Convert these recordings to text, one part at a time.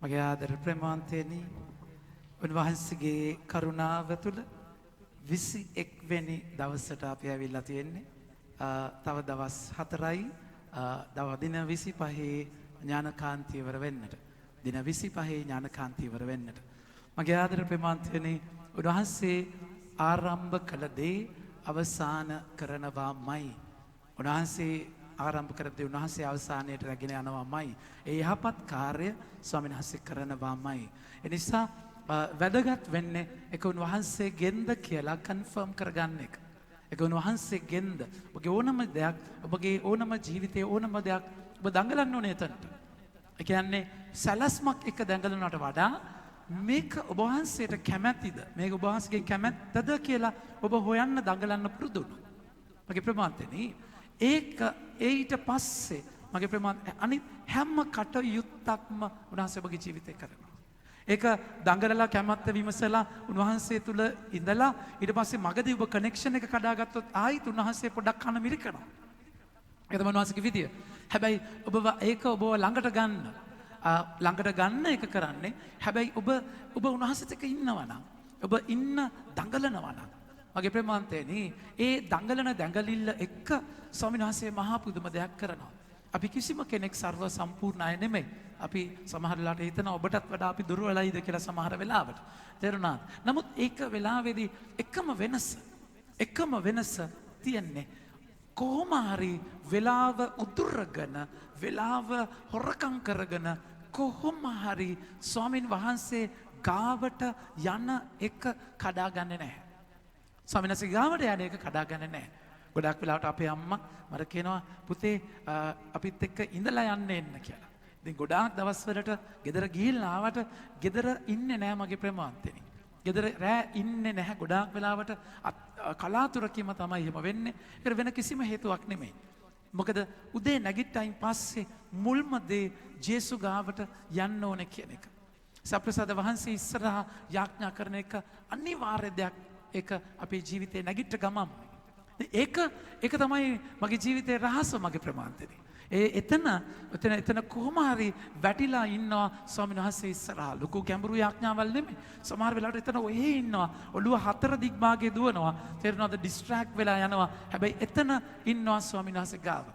මගේ ආදර ප්‍රේමාන්තේනි උන්වහන්සේගේ කරුණාව තුළ 21 වෙනි දවසට අපි ඇවිල්ලා තියෙන්නේ. තව දවස් 4යි දින 25 ඥානකාන්ති ඉවර වෙන්නට. දින 25 ඥානකාන්ති ඉවර වෙන්නට. මගේ ආදර ප්‍රේමාන්තේනි උන්වහන්සේ ආරම්භ කළ දේ අවසන් කරනවාමයි. උන්වහන්සේ ආරම්භ කරද්දී උන්වහන්සේ අවසානයට රැගෙන යනවාමයි. ඒ යහපත් කාර්ය ස්වාමීන් වහන්සේ කරනවාමයි. ඒ නිසා වැදගත් වෙන්නේ ඒක උන්වහන්සේගෙන්ද කියලා කන්ෆර්ම් කරගන්න එක. ඒක උන්වහන්සේගෙන්ද. ඔබගේ ඕනම දෙයක්, ඔබගේ ඕනම ජීවිතයේ ඕනම දෙයක් ඔබ දඟලන්න ඕනේ එතනට. ඒ කියන්නේ සැලස්මක් එක දඟලනවට වඩා මේක ඔබ වහන්සේට කැමැතිද? මේක ඔබ වහන්සේගේ කැමැත්තද කියලා ඔබ හොයන්න දඟලන්න පුරුදු වුණා. මගේ ප්‍රමාන්තෙනි ඒක ඊට පස්සේ මගේ ප්‍රමාණ අනිත් හැම කටයුත්තක්ම උන්වහන්සේ ඔබගේ ජීවිතේ කරනවා. ඒක දඟලලා කැමැත්ත විමසලා උන්වහන්සේ තුල ඉඳලා ඊට පස්සේ මගදී ඔබ කනෙක්ෂන් එක කඩාගත්තොත් ආයිත් උන්වහන්සේ පොඩ්ඩක් කන මිරිකනවා. ඒක තමයි උන්වහන්සේගේ විදිය. හැබැයි ඔබ ඒක ඔබ ළඟට ගන්න එක කරන්නේ. හැබැයි ඔබ උන්වහන්සේත් එක්ක ඉන්නවා නම් ඔබ දඟලනවා නම් මගේ ප්‍රේමාන්තේනි ඒ දඟලන දැඟලිල්ල එක්ක ස්වාමීන් වහන්සේ මහා පුදුම දෙයක් කරනවා. අපි කිසිම කෙනෙක් සර්ව සම්පූර්ණ අය නෙමෙයි. අපි සමහර වෙලාවට හිතනවා ඔබටත් වඩා අපි දුර්වලයිද කියලා සමහර වෙලාවට. තේරුණාද? නමුත් ඒක වෙලාවේදී එකම වෙනස තියෙන්නේ කොහොම හරි වෙලාව උදුරගෙන වෙලාව හොරකම් කරගෙන කොහොම හරි ස්වාමීන් වහන්සේ ගාවට යන එක කඩාගන්නේ නැහැ. ස්වාමීන් වහන්සේ ගාවට යන එක කඩාගන්නේ නැහැ. ගොඩක් වෙලාවට අපේ අම්මා මට කියනවා පුතේ අපිත් එක්ක ඉඳලා යන්න එන්න කියලා. ඉතින් ගොඩාක් දවස්වලට ගෙදර ගිහිල්ලා ආවට ගෙදර ඉන්නේ නැහැ මගේ ප්‍රමාන්තෙනි. ගෙදර රෑ ඉන්නේ නැහැ ගොඩාක් වෙලාවට කලාතුරකින්ම තමයි එහෙම වෙන්නේ. ඒක වෙන කිසිම හේතුවක් නෙමෙයි. මොකද උදේ නැගිට්ටයින් පස්සේ මුල්ම දේ ජේසු ගාවට යන්න ඕනේ කියන එක. සප්‍රසාද වහන්සේ ඉස්සරහා යාඥා කරන එක අනිවාර්ය දෙයක්. ඒක අපේ ජීවිතේ නැගිට ගමම්. ඒක තමයි මගේ ජීවිතේ රහස මගේ ප්‍රමාන්තෙනි. එතන කොහොම හරි වැටිලා ඉන්නවා ස්වාමීන් වහන්සේ ඉස්සරහා. ලොකු ගැඹුරු යාඥාවල් නෙමෙයි. සමහර වෙලාවට එතන ඔහේ ඉන්නවා. ඔළුව හතර දිග්භාගයේ දුවනවා. තේරෙනවද? ඩිස්ට්‍රැක්ට් වෙලා යනවා. හැබැයි එතන ඉන්නවා ස්වාමීන් වහන්සේ ගාව.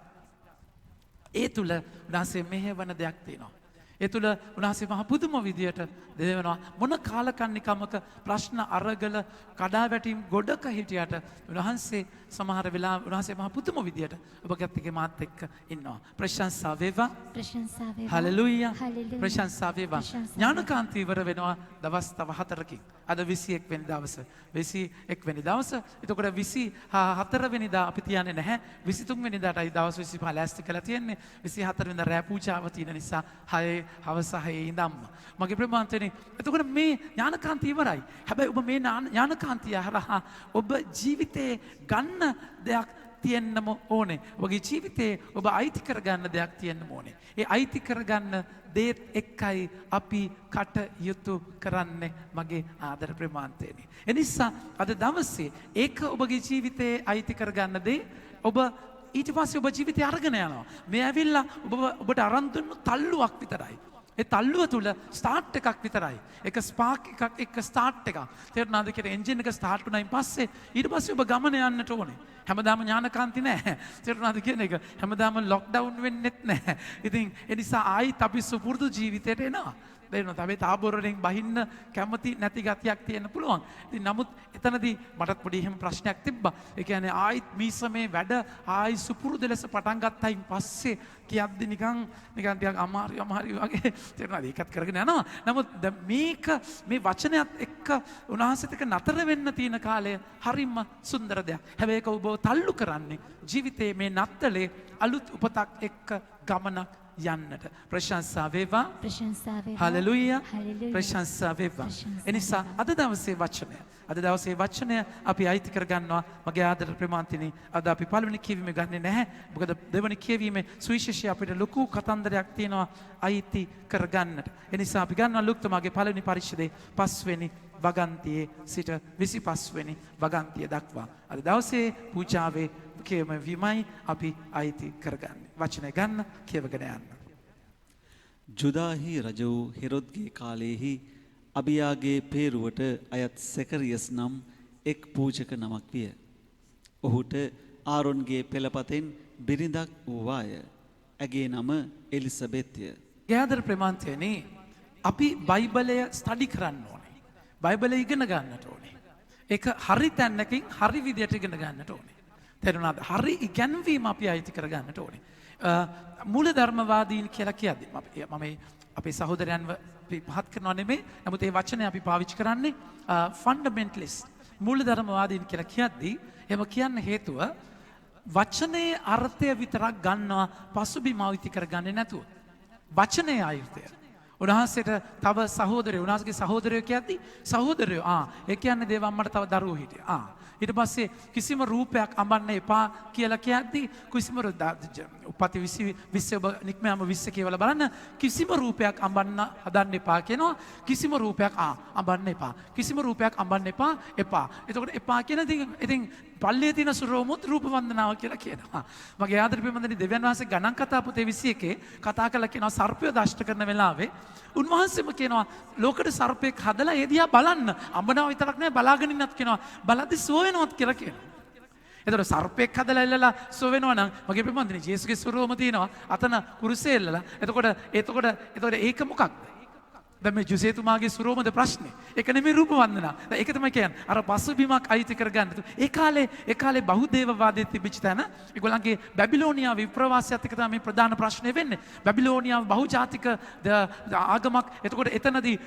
ඒ තුල උන්වහන්සේ මෙහෙවන දෙයක් තියෙනවා. ඒ තුළ උන්වහන්සේ මහ පුදුම විදියට දෙවෙනවා. මොන කාලකන්නිකමක ප්‍රශ්න අරගල කඩාවැටීම් ගොඩක හිටියට උන්වහන්සේ සමහර වෙලාව උන්වහන්සේ මහ පුදුම විදියට ඔබගත් එක්ක මාත් එක්ක ඉන්නවා. ප්‍රශංසා වේවා. ප්‍රශංසා වේවා. හලෙලූයා. ප්‍රශංසා වේවා. ඥානකාන්ති ඉවර වෙනවා දවස් තව 4කින්. අද 21 වෙනි දවස. 21 වෙනි දවස. එතකොට 24 වෙනිදා අපි තියන්නේ නැහැ. 23 වෙනිදාටයි දවස් 25 ලෑස්ති කරලා තියෙන්නේ. 24 වෙනිදා රෑ පූජාව තියෙන නිසා 6 හවස 6 ඉඳන්ම. මගේ ප්‍රමාන්තනේ එතකොට මේ ඥානකාන්ති ඉවරයි. හැබැයි ඔබ මේ ඥානකාන්තිය හරහා ඔබ ජීවිතේ ගන්න දෙයක් තියෙන්නම ඕනේ. ඔබගේ ජීවිතේ ඔබ අයිති කරගන්න දෙයක් තියෙන්න ඕනේ. ඒ අයිති කරගන්න දේත් එක්කයි අපි කටයුතු කරන්නේ මගේ ආදර ප්‍රමාන්තේනි. එනිසා අද දවසේ ඒක ඔබගේ ජීවිතේ අයිති කරගන්න දේ ඔබ ඊට පස්සේ ඔබ ජීවිතය අරගෙන යනවා. මේ ඇවිල්ලා ඔබට අරන් දුන්නු තල්ලුවක් විතරයි. ඒ තල්ලුව තුල ස්ටාර්ට් එකක් විතරයි. ඒක ස්පාර්ක් එකක් එක්ක ස්ටාර්ට් එකක්. තේරුණාද කියලා එන්ජින් එක ස්ටාර්ට් වුණායින් පස්සේ ඊට පස්සේ ඔබ ගමන යන්නට ඕනේ. හැමදාම ඥානකාන්ති නැහැ. තේරුණාද කියන එක. හැමදාම ලොක්ඩවුන් වෙන්නෙත් නැහැ. ඉතින් ඒ නිසා ආයිත් අපි සුපුරුදු ජීවිතයට එනවා. තේරුණාද? අපි තාබෝරෙන් බහින්න කැමති නැති ගතියක් තියෙන්න පුළුවන්. ඉතින් නමුත් එතනදී මටත් පොඩි එහෙම ප්‍රශ්නයක් තිබ්බා. ඒ කියන්නේ ආයිත් මීසමේ වැඩ ආයි සුපුරුදු ලෙස පටන් ගත්තයින් පස්සේ කියද්දි නිකන් ටිකක් අමාරු වගේ තේරුණාද? ඒකත් කරගෙන යනවා. නමුත් මේ වචනයත් එක්ක උන්වහන්සේත් එක්ක නතර වෙන්න තියෙන කාලය හරිම සුන්දර දෙයක්. හැබැයි ඒක ඔබව තල්ලු කරන්නේ ජීවිතයේ මේ නත්තලේ අලුත් උපතක් එක්ක ගමනක් යන්නට. ප්‍රශංසා වේවා. ප්‍රශංසා වේවා. හලෙලූයා. ප්‍රශංසා වේවා. එනිසා අද දවසේ වචනය අපි අයිති කරගන්නවා. මගේ ආදර ප්‍රමාන්තිනි අද අපි පළවෙනි කියවීම ගන්නෙ නැහැ. මොකද දෙවෙනි කියවීමේ සුවිශේෂය අපිට ලොකු කතන්දරයක් තියෙනවා අයිති කරගන්නට. එනිසා අපි ගන්නවා ලුක්තමාගේ පළවෙනි පරිච්ඡේදයේ 5 වෙනි වගන්තියේ සිට 25 වෙනි වගන්තිය දක්වා. අද දවසේ පූජාවේ කියවීමයි අපි අයිති කරගන්නේ. වචනය ගන්න කියවගෙන යන්න. ජුදාහි රජ වූ හෙරොද්ගේ කාලයේහි අබියාගේ පේරුවට අයත් සෙකරියස් නම් එක් පූජක නමක් විය. ඔහුට ආරොන්ගේ පෙළපතෙන් බිරිඳක් වූවාය. ඇගේ නම එලිසබෙත්ය. ගෑදර ප්‍රමාන්තයනේ අපි බයිබලය ස්ටඩි කරන්න ඕනේ. බයිබලය ඉගෙන ගන්නට ඕනේ. ඒක හරි තැන්නකින් හරි විදියට ඉගෙන ගන්නට ඕනේ. තේරුණාද? හරි ඉගැන්වීම අපි අයිති කර ගන්නට ඕනේ. මූල ධර්මවාදීන් කියලා කියද්දි මම අපේ සහෝදරයන්ව පහත් කරනවා නෙමෙයි. නමුත් ඒ වචනේ අපි පාවිච්චි කරන්නේ ෆන්ඩමෙන්ටලිස්ට්. මූල ධර්මවාදීන් කියලා කියද්දි එහෙම කියන්න හේතුව වචනේ අර්ථය විතරක් ගන්නවා පසුබිම අයිති කරගන්නේ නැතුව. වචනේ ආයුර්තය. උන්වහන්සේට තව සහෝදරයෝ උන්වහන්සේගේ සහෝදරයෝ කියද්දි සහෝදරයෝ ඒ කියන්නේ දේව අම්මට තව දරුවෝ හිටියා. ඊට පස්සේ කිසිම රූපයක් අඹන්න එපා කියලා කියද්දි කිසිම උපති 20 ඔබ නික්මයම 20 කියවලා බලන්න කිසිම රූපයක් අඹන්න හදන්න එපා කියනවා. කිසිම රූපයක් අඹන්න එපා. කිසිම රූපයක් අඹන්න එපා. එතකොට එපා කියන ඉතින් පල්ලියේ තියෙන සුරෝමුත් රූප වන්දනාව කියලා කියනවා. මගේ ආදරේ පින්වන්දනි දෙවියන් වහන්සේ ගණන් කතා පොතේ 21 කතා කළා කියනවා සර්පය දෂ්ට කරන වෙලාවේ උන්වහන්සේම කියනවා ලෝකෙට සර්පෙක් හදලා ඒ දිහා බලන්න. අඹනවා විතරක් නෙවෙයි බලාගෙන ඉන්නත් කියනවා. බලද්දි සුව වෙනවත් කියලා කියනවා. එතකොට සර්පෙක් හදලා එල්ලලා සුව වෙනවා නම් මගේ පින්වන්දනි ජේසුස්ගේ ස්වරූපම තියෙනවා. අතන කුරුසේ එල්ලලා. එතකොට ඒක මොකක්ද? දැන් මේ ජුසේතුමාගේ ස්වරූපමද ප්‍රශ්නේ. ඒක නෙමෙයි රූප වන්දනා. දැන් ඒක තමයි කියන්නේ. අර පසුබිමක් අයිති කරගන්න. ඒ කාලේ බහුදේවවාදයේ තිබිච්ච තැන ඒගොල්ලන්ගේ බැබිලෝනියා විප්‍රවාසයත් එක්ක තමයි මේ ප්‍රධාන ප්‍රශ්නේ වෙන්නේ. බැබිලෝනියා බහුජාතික ආගමක්. එතකොට එතනදී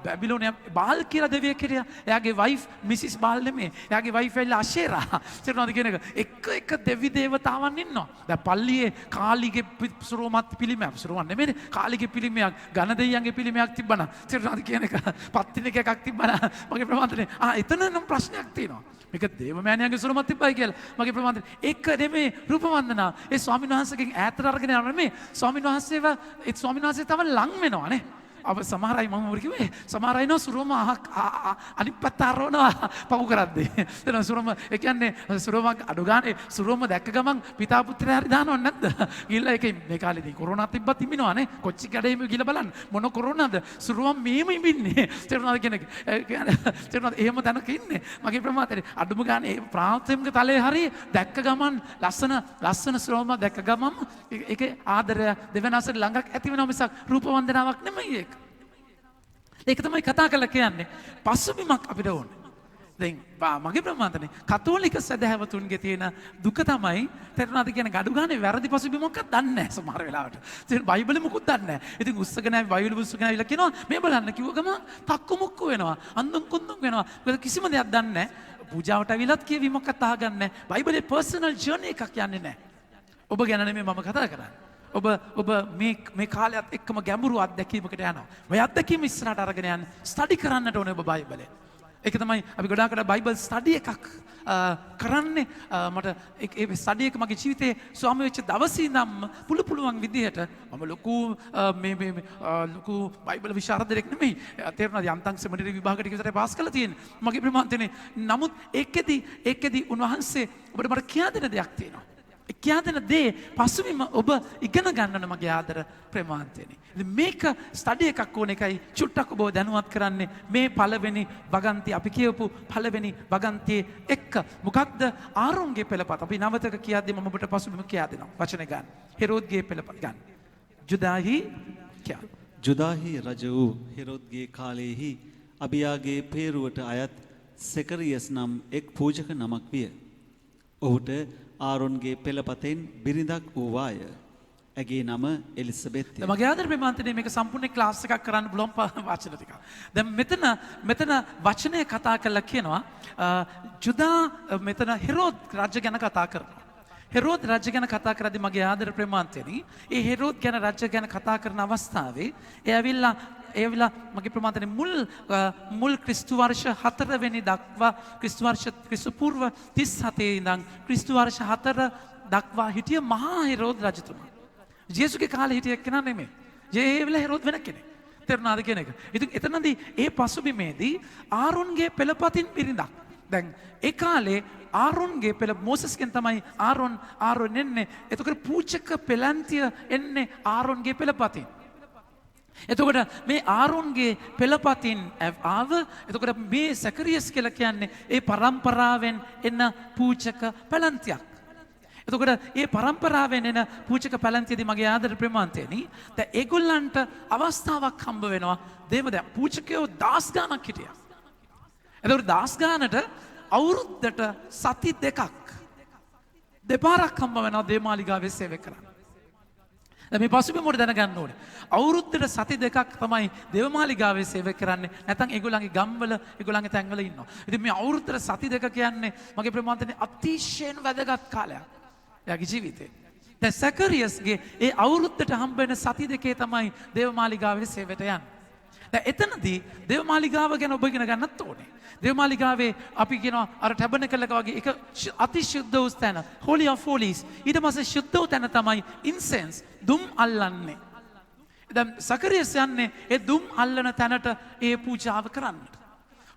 බැබිලෝනියා බාල් කියලා දෙවියෙක් හිටියා. එයාගේ වයිෆ් මිසිස් බාල් නෙමෙයි. එයාගේ වයිෆ් ඇවිල්ලා අෂේරා. තේරුණාද කියන එක? එක දෙවි දේවතාවන් ඉන්නවා. දැන් පල්ලියේ කාලිගේ ස්වරූපමත් පිළිමයක්. ස්වරූපම් නෙමෙයි. කාලිගේ පිළිමයක්, ඝන දෙයියන්ගේ පිළිමයක් තිබ්බනම් තේරුණාද කියන එක පත්තින එකක් තිබ්බන මගේ ප්‍රමාන්තනේ එතන නම් ප්‍රශ්නයක් තියෙනවා මේක දේවමෑණියන්ගේ සුරමත් තිබ්බයි කියලා මගේ ප්‍රමාන්තනේ ඒක නෙමේ රූප වන්දනාව ඒ ස්වාමීන් වහන්සේගෙන් ඈතට අරගෙන යනවා නෙමේ ස්වාමීන් වහන්සේ තව ලං වෙනවා නේ අප සමහරයි මම කිව්වේ සමහර අය නෝ සුරම අනිත් පැත්ත අරවනවා පවු කරද්දී එතන සුරම ඒ කියන්නේ සුරමක් අඩු ගානේ සුරම දැක්ක ගමන් පිතා පුත්‍රය හරි දානව නැද්ද ගිහලා ඒකේ මේ කාලේදී කොරෝනා තිබ්බත් ඉමිනවනේ කොච්චි කඩේම ගිහලා බලන්න මොන කොරෝනාද සුරම මෙහෙම ඉමින්නේ තේරුණාද කියන එක තේරුණාද එහෙම තැනක ඉන්නේ මගේ ප්‍රමාදේ අඩුම ගානේ ප්‍රාථමික තලයේ හරි දැක්ක ගමන් ලස්සන සුරම දැක්ක ගමන් ඒකේ ආදරය දෙවෙනසට ළඟක් ඇති වෙනවා මිසක් රූප වන්දනාවක් නෙමෙයි ඒක ඒක තමයි කතා කරලා කියන්නේ පසුබිමක් අපිට ඕනේ. දැන් මගේ ප්‍රමාණතනේ කතෝලික සදහැවතුන්ගේ තියෙන දුක තමයි තේරුණාද කියන gadu ගානේ වැරදි පසුබිමක්වත් දන්නේ නැහැ සමහර වෙලාවට. ඉතින් බයිබලෙ මොකුත් දන්නේ නැහැ. ඉතින් උස්සගෙන ආවි බයිබල උස්සගෙන ආවිලා කියනවා මේ බලන්න කිව්ව ගම තක්කු මුක්කු වෙනවා. අන්දුම් කුන්දුම් වෙනවා. මොකද කිසිම දෙයක් දන්නේ නැහැ. පූජාවට අවිලත් කියවීමක්වත් අහගන්නේ නැහැ. බයිබලේ පර්සනල් ජර්නි එකක් යන්නේ නැහැ. ඔබ ගැන නෙමෙයි මම කතා කරන්නේ. ඔබ මේ කාලයත් එක්කම ගැඹුරු අත්දැකීමකට යනවා. ඔය අත්දැකීම ඉස්සරහට අරගෙන යන්න ස්ටඩි කරන්නට ඕනේ ඔබ බයිබලය. ඒක තමයි අපි ගොඩාකට බයිබල් ස්ටඩි එකක් කරන්නේ. මට ඒ ස්ටඩි එක මගේ ජීවිතේ ස්වාමි වෙච්ච දවසේ ඉඳන්ම පුළුවන් විදිහට මම ලොකු බයිබල් විශාරදෙක් නෙමෙයි. තේරුණාද? යන්තම් සෙමිනරි විභාග ටික විතරයි පාස් කරලා තියෙන්නේ. මගේ ප්‍රමාණතනේ. නමුත් ඒකෙදි උන්වහන්සේ ඔබට මට කියා දෙන දෙයක් තියෙනවා. කියා දෙන දේ පසුබිම ඔබ ඉගෙන ගන්න මගේ ආදර ප්‍රේමාන්තයනේ. මේක ස්ටඩි එකක් ඕන එකයි චුට්ටක් ඔබ දැනුවත් කරන්නේ මේ පළවෙනි වගන්තිය අපි කියවපු පළවෙනි වගන්තියේ එක්ක මොකක්ද ආරොන්ගේ පෙළපත අපි නවතක කියද්දි මම ඔබට පසුබිම කියා දෙනවා වචනේ ගන්න. හෙරෝද්ගේ පෙළපත ගන්න. ජුදාහි රජ වූ හෙරෝද්ගේ කාලයේහි අබියාගේ පේරුවට අයත් සෙකරියස් නම් එක් පූජක නමක් විය. ඔහුට ආරොන්ගේ පෙළපතෙන් බිරිඳක් වූවාය. ඇගේ නම එලිසබෙත්ය. මගේ ආදර ප්‍රේමාන්තනේ මේක සම්පූර්ණ ක්ලාස් එකක් කරන්න පුළුවන් වචන ටිකක්. දැන් මෙතන වචනය කතා කරලා කියනවා ජුදා මෙතන හෙරෝද් රජ ගැන කතා කරනවා. හෙරෝද් රජ ගැන කතා කරද්දී මගේ ආදර ප්‍රේමාන්තනේ ඒ හෙරෝද් ගැන රජ ගැන කතා කරන අවස්ථාවේ එයාවිලා මගේ ප්‍රමාණතනේ මුල් ක්‍රිස්තු වර්ෂ 4 වෙනි දක්වා ක්‍රිස්තු පූර්ව 37 ඉඳන් ක්‍රිස්තු වර්ෂ 4 දක්වා හිටිය මහා හෙරෝද් රජතුමා. ජේසුගේ කාලේ හිටිය කෙනා නෙමෙයි. ජේවිලා හෙරෝද් වෙන කෙනෙක්. තේරුණාද කියන එක. ඉතින් එතනදී ඒ පසුබිමේදී ආරොන්ගේ පෙළපතින් බිරිඳක්. දැන් ඒ කාලේ ආරොන්ගේ පෙළ මොසස්ගෙන් තමයි ආරොන් එන්නේ. එතකොට පූජක පෙළන්තිය එන්නේ ආරොන්ගේ පෙළපතින්. එතකොට මේ ආරොන්ගේ පෙළපතින් ආව එතකොට මේ සැකරියස් කියලා කියන්නේ ඒ පරම්පරාවෙන් එන පූජක පැලැන්තියක්. එතකොට ඒ පරම්පරාවෙන් එන පූජක පැලැන්තියදී මගේ ආදර ප්‍රමාන්තයනි දැන් ඒගොල්ලන්ට අවස්ථාවක් හම්බ වෙනවා දේව දැන් පූජකයෝ 10 ගාණක් හිටියා. එතකොට 10 ගාණට අවුරුද්දට සති දෙකක් දෙපාරක් හම්බ වෙනවා දේමාලිගාවේ සේවය කරන්න. මේ පසුබිමට දැනගන්න ඕනේ. අවුරුද්දට සති දෙකක් තමයි දේවමාලිගාවේ සේවය කරන්නේ. නැත්නම් ඒගොල්ලන්ගේ ගම්වල ඒගොල්ලන්ගේ තැන්වල ඉන්නවා. ඉතින් මේ අවුරුද්දට සති දෙක කියන්නේ මගේ ප්‍රමාණතනේ අතිශයින් වැදගත් කාලයක්. එයාගේ ජීවිතේ. දැන් සැකරියස්ගේ ඒ අවුරුද්දට හම්බ වෙන සති දෙකේ තමයි දේවමාලිගාවේ සේවයට යන්නේ. දැන් එතනදී දේවමාලිගාව ගැන ඔබ ඉගෙන ගන්නත් ඕනේ. දේවමාලිගාවේ අපි කියනවා අර ටැබර්නකල් එක වගේ එක අතිශුද්ධ වූ තැන holy of holies ඊට පස්සේ ශුද්ධ වූ තැන තමයි incense දුම් අල්ලන්නේ. දැන් සකරියස් යන්නේ ඒ දුම් අල්ලන තැනට ඒ පූජාව කරන්න.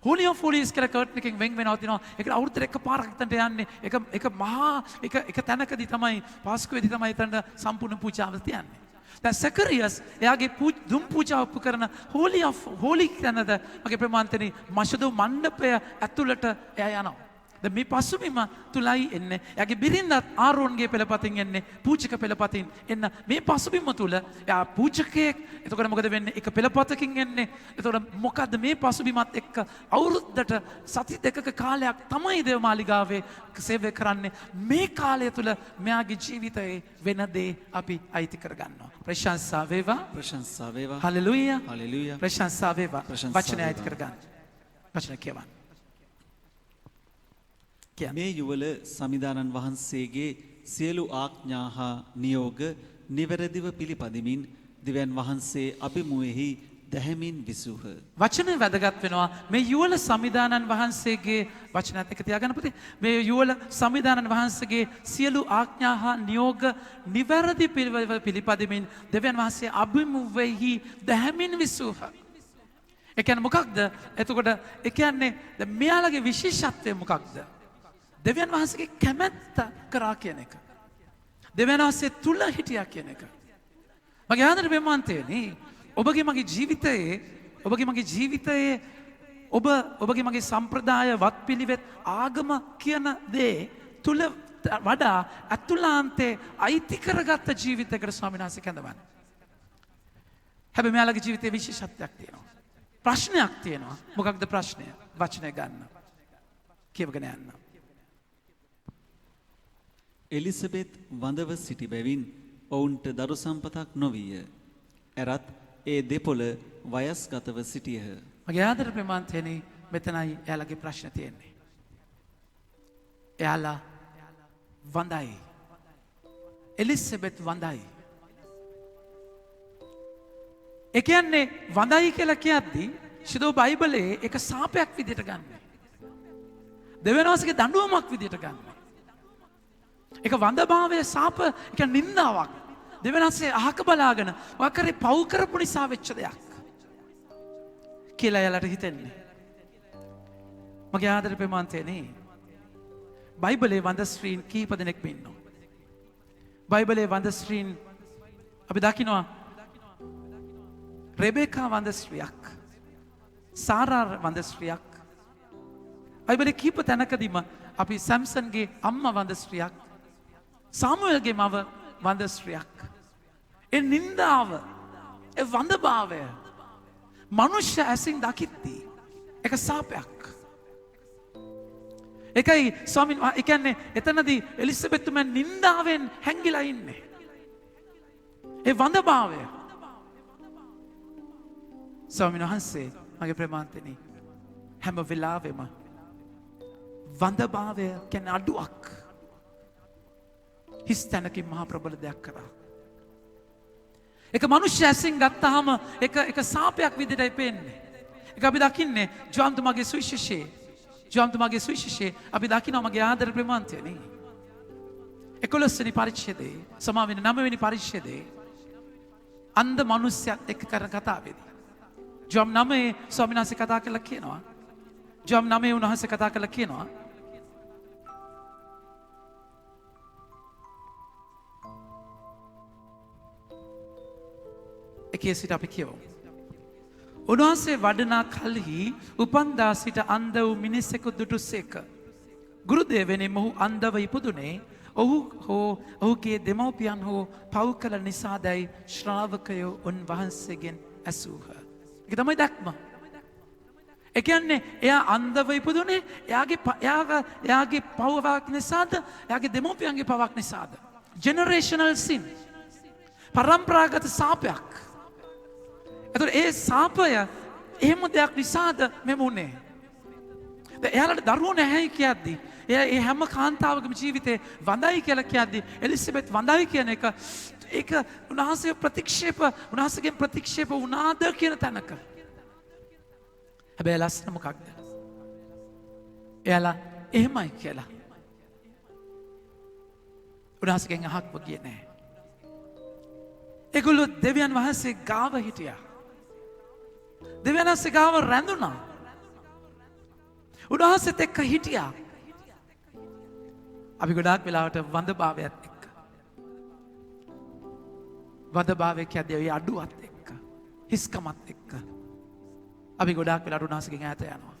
holy of holies කියලා කර්ටන් එකෙන් වෙන් වෙනවා තිනවා. ඒකට අවුරුද්දට එකපාරක් එතනට යන්නේ. එක මහා එක තැනකදී තමයි පාස්කුවේදී තමයි එතනට සම්පූර්ණ පූජාව තියන්නේ. දැන් සකරියස් එයාගේ දුම් පූජාව කරන holy of holy තැනද මගේ ප්‍රමාන්තනේ මෂදු මණ්ඩපය ඇතුළට එයා යනවා. දැන් මේ පසුබිම තුලයි එන්නේ. එයාගේ බිරිඳත් ආරෝන්ගේ පෙළපතින් එන්නේ පූජක පෙළපතින් එන්න මේ පසුබිම තුල එයා පූජකයෙක්. එතකොට මොකද වෙන්නේ? එක පෙළපතකින් එන්නේ. එතකොට මොකද්ද මේ පසුබිමත් එක්ක අවුරුද්දට සති දෙකක කාලයක් තමයි දේවමාලිගාවේ සේවය කරන්නේ. මේ කාලය තුල මෙයාගේ ජීවිතයේ වෙන දේ අපි අයිති කරගන්නවා. ප්‍රශංසා වේවා. ප්‍රශංසා වේවා. හලෙලූයා. හලෙලූයා. ප්‍රශංසා වේවා. ප්‍රශංසා වචනය අයිති වේවා. කරගන්න. වචන කියවන්න. මේ යුවල සමිදානන් වහන්සේගේ සියලු ආඥා හා නියෝග නිවැරදිව පිළිපදිමින් දිව්‍යන් වහන්සේ අභිමුවෙහි දැහැමින් විසූහ. වචනය වැදගත් වෙනවා. මේ යුවල සමිදානන් වහන්සේගේ වචනත් එක්ක තියාගන්න පුතේ. මේ යුවල සමිදානන් වහන්සේගේ සියලු ආඥා හා නියෝග නිවැරදි පිළිපදිමින් දෙවියන් වහන්සේ අභිමුවෙහි දැහැමින් විසූහ. ඒ කියන්නේ මොකක්ද? එතකොට ඒ කියන්නේ දැන් මෙයාලගේ විශේෂත්වය මොකක්ද? දෙවියන් වහන්සේගේ කැමැත්ත කරා කියන එක. දෙවියන් වහන්සේ තුල හිටියා කියන එක. මගේ ආදර ප්‍රේමාන්තයනි ඔබගේ මගේ ජීවිතයේ ඔබගේ මගේ සම්ප්‍රදාය වත්පිළිවෙත් ආගම කියන දේ තුල වඩා අතුලාන්තේ අයිති කරගත්ත ජීවිතයකට ස්වාමීන් වහන්සේ කැඳවන්නේ. හැබැයි මෙයාලගේ ජීවිතයේ විශේෂත්වයක් තියෙනවා. ප්‍රශ්නයක් තියෙනවා. මොකක්ද ප්‍රශ්නය? වචනය ගන්න. කියවගෙන යන්න. එලිසබෙත් වඳව සිටි බැවින් ඔවුන්ට දරු සම්පතක් නොවිය. ඇරත් ඒ දෙපොළ වයස්ගතව සිටියහ. මගේ ආදර ප්‍රමාන්තයනි මෙතනයි එයාලගේ ප්‍රශ්න තියෙන්නේ. එයාලා වඳයි. එලිසබෙත් වඳයි. ඒ කියන්නේ වඳයි කියලා කියද්දී ශුද්ධ බයිබලයේ එක සාපයක් විදිහට ගන්න. දෙවියන් වහන්සේගේ දඬුවමක් විදිහට ගන්න. එක වඳභාවයේ සාප එක නින්දාවක්. දෙවියන් වහන්සේ අහක බලාගෙන වකරේ පව් කරපු නිසා වෙච්ච දෙයක් කියලා එයාලට හිතෙන්නේ. මගේ ආදර ප්‍රමාන්තයනේ බයිබලයේ වඳ ස්ත්‍රීන් කීප දෙනෙක්ම ඉන්නවා. බයිබලයේ වඳ ස්ත්‍රීන් අපි දකිනවා රෙබෙකා වඳ ස්ත්‍රියක්, සාරා වඳ ස්ත්‍රියක්. බයිබලයේ කීප තැනකදීම අපි සැම්සන්ගේ අම්මා වඳ ස්ත්‍රියක්, සාමුවෙල්ගේ මව වඳ ස්ත්‍රියක්. ඒ නින්දාව, ඒ වඳභාවය මනුෂ්‍ය ඇසින් දකිද්දී එක සාපයක්. එකයි ස්වාමීන් ඒ කියන්නේ එතනදී එලිසබෙත්තුමන් නින්දාවෙන් හැංගිලා ඉන්නේ. ඒ වඳභාවය ස්වාමීන් වහන්සේ මගේ ප්‍රේමාන්තනි හැම වෙලාවෙම වඳභාවය කියන්නේ අඩුවක්. හිස් තැනකින් මහා ප්‍රබල දෙයක් කරා. එක මනුෂ්‍ය ඇසින් ගත්තාම එක සාපයක් විදිහටයි පේන්නේ. ඒක අපි දකින්නේ ජෝන්තුමාගේ සුවිශේෂයේ අපි දකිනවා මගේ ආදර ප්‍රේමාන්තයනේ 11 වෙනි පරිච්ඡේදයේ සමා වෙන 9 වෙනි පරිච්ඡේදයේ අන්ධ මනුස්සයෙක් එක්ක කරන කතාවේදී ජොම් 9 ස්වාමීන් වහන්සේ කතා කරලා කියනවා ජොම් 9 උන්වහන්සේ කතා කරලා කියනවා එකේ සිට අපි කියවමු උන්වහන්සේ වඩනා කල්හි උපන්දා සිට අන්ධ වූ මිනිසෙකු දුටුසේක. ගුරුදේවනි මොහු අන්ධව ඉපදුනේ ඔහු හෝ ඔහුගේ දෙමව්පියන් හෝ පව් කළ නිසාදැයි ශ්‍රාවකයෝ උන්වහන්සේගෙන් ඇසූහ. ඒක තමයි දැක්ම. ඒ කියන්නේ එයා අන්ධව ඉපදුනේ එයාගේ පව්වක් නිසාද එයාගේ දෙමව්පියන්ගේ පවක් නිසාද? ජෙනරේෂනල් සින්. පරම්පරාගත සාපයක්. එතකොට ඒ සාපය එහෙම දෙයක් නිසාද මෙම උනේ. එයාලට දරුවෝ නැහැයි කියද්දි ඒ හැම කාන්තාවකම ජීවිතේ වඳයි කියලා කියද්දි එලිසබෙත් වඳයි කියන එක ඒක උන්වහන්සේගෙන් ප්‍රතික්ෂේප වුණාද කියන තැනක. හැබැයි ලස්සන මොකක්ද? එයාලා එහෙමයි කියලා උන්වහන්සේගෙන් අහක්ව ගියේ නැහැ. ඒගොල්ලෝ දෙවියන් වහන්සේ ගාව හිටියා. දෙවියන් වහන්සේ ගාව රැඳුණා. උන්වහන්සේත් එක්ක හිටියා. අපි ගොඩාක් වෙලාවට වඳභාවයත් එක්ක. වඳභාවය කියද්දී ඒ අඩුවත් එක්ක, හිස්කමත් එක්ක අපි ගොඩාක් වෙලාවට උන්වහන්සේගෙන් ඈත යනවා.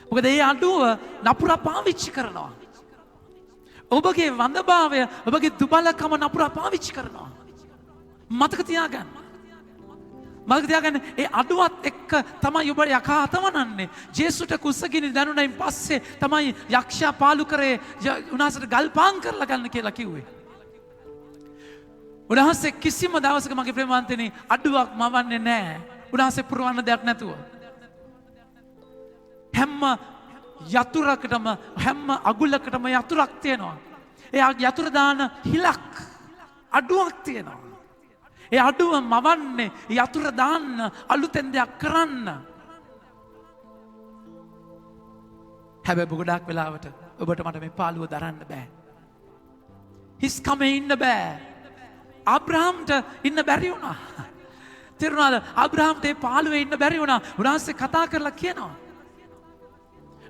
මොකද ඒ අඩුව නපුරා පාවිච්චි කරනවා. ඔබගේ වඳභාවය, ඔබගේ දුබලකම නපුරා පාවිච්චි කරනවා. මතක තියාගන්න. මතක තියාගන්න ඒ අඩුවත් එක්ක තමයි ඔබ යකා අතවනන්නේ. ජේසුට කුසගිනි දැනුණයින් පස්සේ තමයි යක්ෂයා පාලු කරේ උන්වහන්සේට ගල් පාන් කරලා ගන්න කියලා කිව්වේ. උන්වහන්සේ කිසිම දවසක මගේ ප්‍රේමවන්තනි අඩුවක් මවන්නේ නැහැ. උන්වහන්සේ පුරවන්න දෙයක් නැතුව. හැම යතුරකටම හැම අගුලකටම යතුරක් තියෙනවා. ඒ යතුර දාන හිලක් අඩුවක් තියෙනවා. ඒ අඩුව මවන්නේ යතුර දාන්න අලුතෙන් දෙයක් කරන්න. හැබැයි ගොඩාක් වෙලාවට ඔබට මට මේ පාළුව දරන්න බෑ. හිස්කමේ ඉන්න බෑ. අබ්‍රහම්ට ඉන්න බැරි වුණා. තේරුණාද? අබ්‍රහම්ට ඒ පාළුවේ ඉන්න බැරි වුණා. උන්වහන්සේ කතා කරලා කියනවා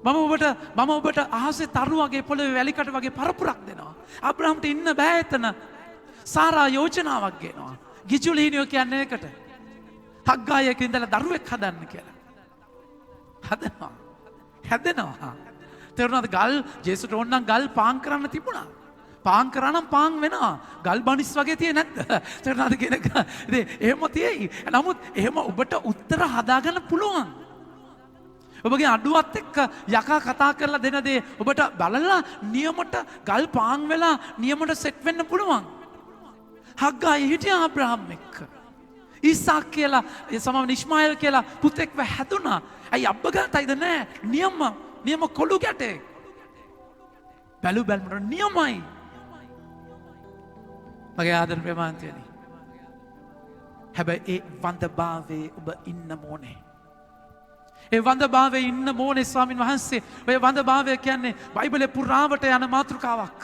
මම ඔබට අහසේ තරු වගේ පොළවේ වැලිකට වගේ පරපුරක් දෙනවා. අබ්‍රහම්ට ඉන්න බෑ එතන. සාරා යෝජනාවක් ගෙනවා. ගිජුලීනියෝ කියන්නේ ඒකට. හග්ගායක ඉඳලා දරුවෙක් හදන්න කියලා. හැදෙනවා. තේරුණාද? ගල් ජේසුට ඕනනම් ගල් පාන් කරන්න තිබුණා. පාන් කරා නම් පාන් වෙනවා. ගල් බනිස් වගේ තියෙ නැද්ද? තේරුණාද කියන එක? ඉතින් එහෙම තියෙයි. නමුත් එහෙම ඔබට උත්තර හදාගන්න පුළුවන්. ඔබගේ අඩුවත් එක්ක යකා කතා කරලා දෙන දේ ඔබට බලලා නියමට ගල් පාන් වෙලා නියමට සෙට් වෙන්න පුළුවන්. හග්ගායි හිටියා අබ්‍රහම් එක්ක. ඊසාක් කියලා සමම ඉස්මායිල් කියලා පුතෙක්ව හැදුනා. ඇයි අබ්බගාතයිද නෑ? නියම කොළු ගැටේ. බැලුමට නියමයි. මගේ ආදර ප්‍රේමාන්තයනි. හැබැයි ඒ වඳභාවයේ ඔබ ඉන්න ඕනේ. ඒ වඳභාවයේ ඉන්න ඕනේ ස්වාමින් වහන්සේ. ඔය වඳභාවය කියන්නේ බයිබලේ පුරාවට යන මාතෘකාවක්.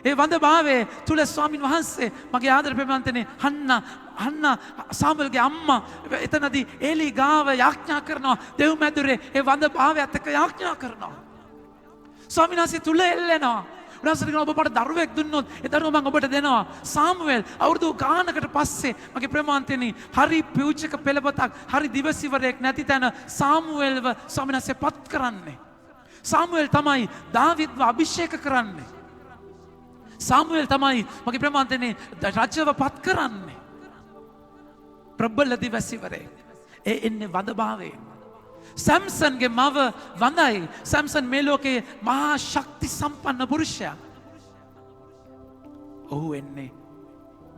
ඒ වඳභාවයේ තුල ස්වාමින් වහන්සේ මගේ ආදර ප්‍රේමවන්තනේ හන්න සාමුවෙල්ගේ අම්මා එතනදී ඒලි ගාව යාඥා කරනවා. දෙව් මැදුරේ ඒ වඳභාවයත් එක්ක යාඥා කරනවා. ස්වාමින් වහන්සේ තුල එල්ලෙනවා. උන්වහන්සේ කියනවා ඔබට දරුවෙක් දුන්නොත් ඒ දරුවා මම ඔබට දෙනවා. සාමුවෙල් අවුරුදු ගානකට පස්සේ මගේ ප්‍රේමවන්තනේ හරි පූජක පෙළපතක් හරි දිවසිවරයක් නැති තැන සාමුවෙල්ව ස්වාමින් වහන්සේ පත් කරන්නේ. සාමුවෙල් තමයි දාවිද්ව අභිෂේක කරන්නේ. සාමුවෙල් තමයි මගේ ප්‍රේමවන්තනේ රජව පත් කරන්නේ. ප්‍රබල දිවසිවරේ. ඒ එන්නේ වඳභාවයෙන්. සැම්සන්ගේ මව වඳයි. සැම්සන් මේ ලෝකයේ මහා ශක්ති සම්පන්න පුරුෂයා. ඔහු එන්නේ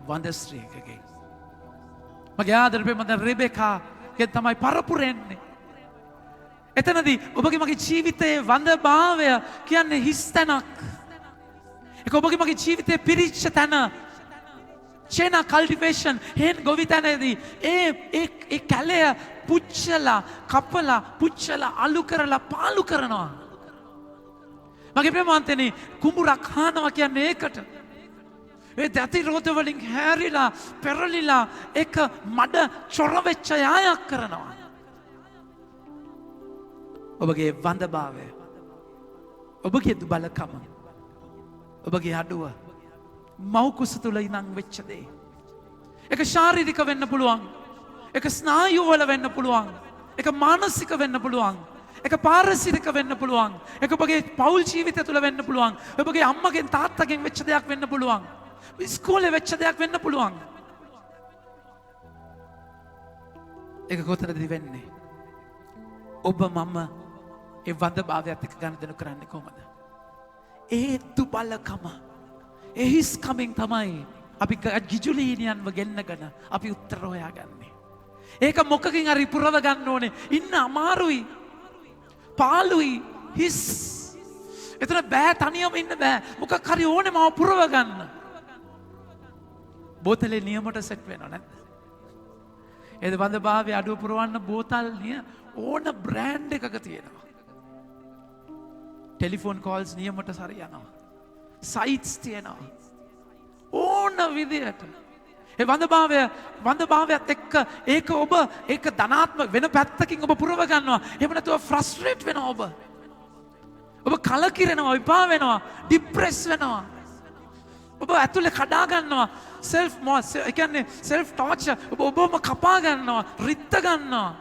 වඳ ස්ත්‍රියකගෙන්. මගේ ආදර ප්‍රේමවන්ත රෙබෙකාගෙන් තමයි පරපුර එන්නේ. එතනදී ඔබගේ මගේ ජීවිතයේ වඳභාවය කියන්නේ හිස් තැනක්. ඒක ඔබගේ මගේ ජීවිතයේ පිරිච්ච තැන. චේනා කල්ටිවේෂන් හේන් ගොවි තැනදී ඒ කැලය පුච්චලා කපලා පුච්චලා අලු කරලා පාලු කරනවා. මගේ ප්‍රේමවන්තනි කුඹුරක් හානවා කියන්නේ ඒකට. ඒ දති රෝද වලින් හැරිලා පෙරලිලා එක මඩ චොර වෙච්ච යායක් කරනවා. ඔබගේ වඳභාවය, ඔබගේ දුබලකම, ඔබගේ අඩුව මව් කුස තුල ඉඳන් වෙච්ච දේ. ඒක ශාරීරික වෙන්න පුළුවන්. එක ස්නායුවල වෙන්න පුළුවන්. එක මානසික වෙන්න පුළුවන්. එක පාරිසරික වෙන්න පුළුවන්. එක ඔබගේ පෞල් ජීවිතය තුළ වෙන්න පුළුවන්. ඔබගේ අම්මගෙන් තාත්තගෙන් වෙච්ච දෙයක් වෙන්න පුළුවන්. ඉස්කෝලේ වෙච්ච දෙයක් වෙන්න පුළුවන්. ඒක කොතනද වෙන්නේ? ඔබ මම ඒ වඳභාවයත් එක්ක ගනුදෙනු කරන්නේ කොහොමද? ඒ දුබලකම, ඒ හිස්කමින් තමයි අපි ගිජුලීනියන්ව ගෙන්නගෙන අපි උත්තර හොයාගන්නේ. ඒක මොකකින් හරි පුරව ගන්න ඕනේ. ඉන්න අමාරුයි, පාළුයි, හිස්. එතන බෑ, තනියම ඉන්න බෑ. මොකක් හරි ඕනේ මාව පුරව ගන්න. බෝතලේ නියමට සෙට් වෙනව නැද්ද? ඒ වඳභාවයේ අඩුව පුරවන්න බෝතල් ඕන බ්‍රෑන්ඩ් එකක තියෙනවා. ටෙලිෆෝන් කෝල්ස් නියමට සරි යනවා. සයිට්ස් තියෙනවා. ඕන විදියට. ඒ වඳභාවයත් එක්ක ඒක ඔබ ඒක ධනාත්මක වෙන පැත්තකින් ඔබ පුරව ගන්නවා. එහෙම නැතුව ෆ්‍රස්ට්‍රේට් වෙනවා ඔබ. ඔබ කලකිරෙනවා, විපා වෙනවා, ડિප්‍රෙස් වෙනවා. ඔබ ඇතුලේ කඩා ගන්නවා. ඒ කියන්නේ self torture. ඔබම කපා ගන්නවා, රිත්ත ගන්නවා.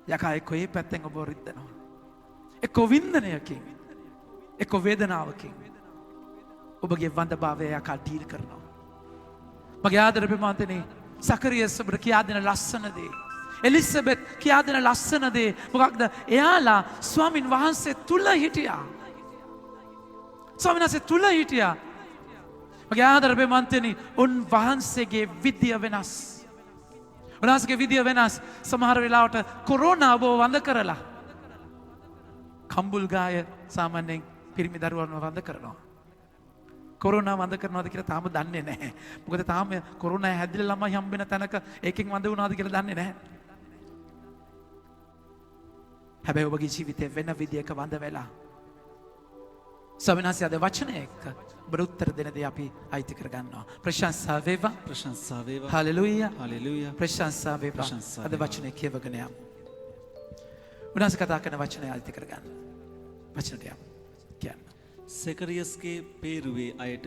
යකා එක්ක ඒ පැත්තෙන් ඔබ රිද්දනවා. එක්ක වින්දනයකින්, එක්ක වේදනාවකින් ඔබගේ වඳභාවය යකා ඩීල් කරනවා. මගේ ආදර ප්‍රමාන්තනේ සකරියස් ඔබට කියා දෙන ලස්සන දේ. එලිසබෙත් කියා දෙන ලස්සන දේ මොකක්ද? එයාලා ස්වාමින් වහන්සේ තුල හිටියා. ස්වාමීන් වහන්සේ තුල හිටියා. මගේ ආදර ප්‍රමාන්තනේ උන්වහන්සේගේ විද්‍ය වෙනස්. උන්වහන්සේගේ විද්‍ය වෙනස්. සමහර වෙලාවට කොරෝනා ඔබ වඳ කරලා කම්බුල් ගාය සාමාන්‍යයෙන් පිරිමි දරුවන්ව වඳ කරනවා. කොරෝනා වඳ කරනවාද කියලා තාම දන්නේ නැහැ. මොකද තාම කොරෝනා හැදිලා ළමයි හම්බෙන තැනක ඒකෙන් වඳ වුණාද කියලා දන්නේ නැහැ. හැබැයි ඔබගේ ජීවිතේ වෙන විදියක වඳ වෙලා ස්වාමීන් වහන්සේ අද වචනය එක්ක ඔබට උත්තර දෙන දේ අපි අයිති කර ගන්නවා. ප්‍රශංසා වේවා. ප්‍රශංසා වේවා. හලෙලූයා. හලෙලූයා. ප්‍රශංසා වේවා. අද වචනේ කියවගෙන යමු. උනාස කතා කරන වචනය අයිති කර ගන්න. වචනට යමු. කියන්න. සෙකරියස්ගේ පේරුවේ අයට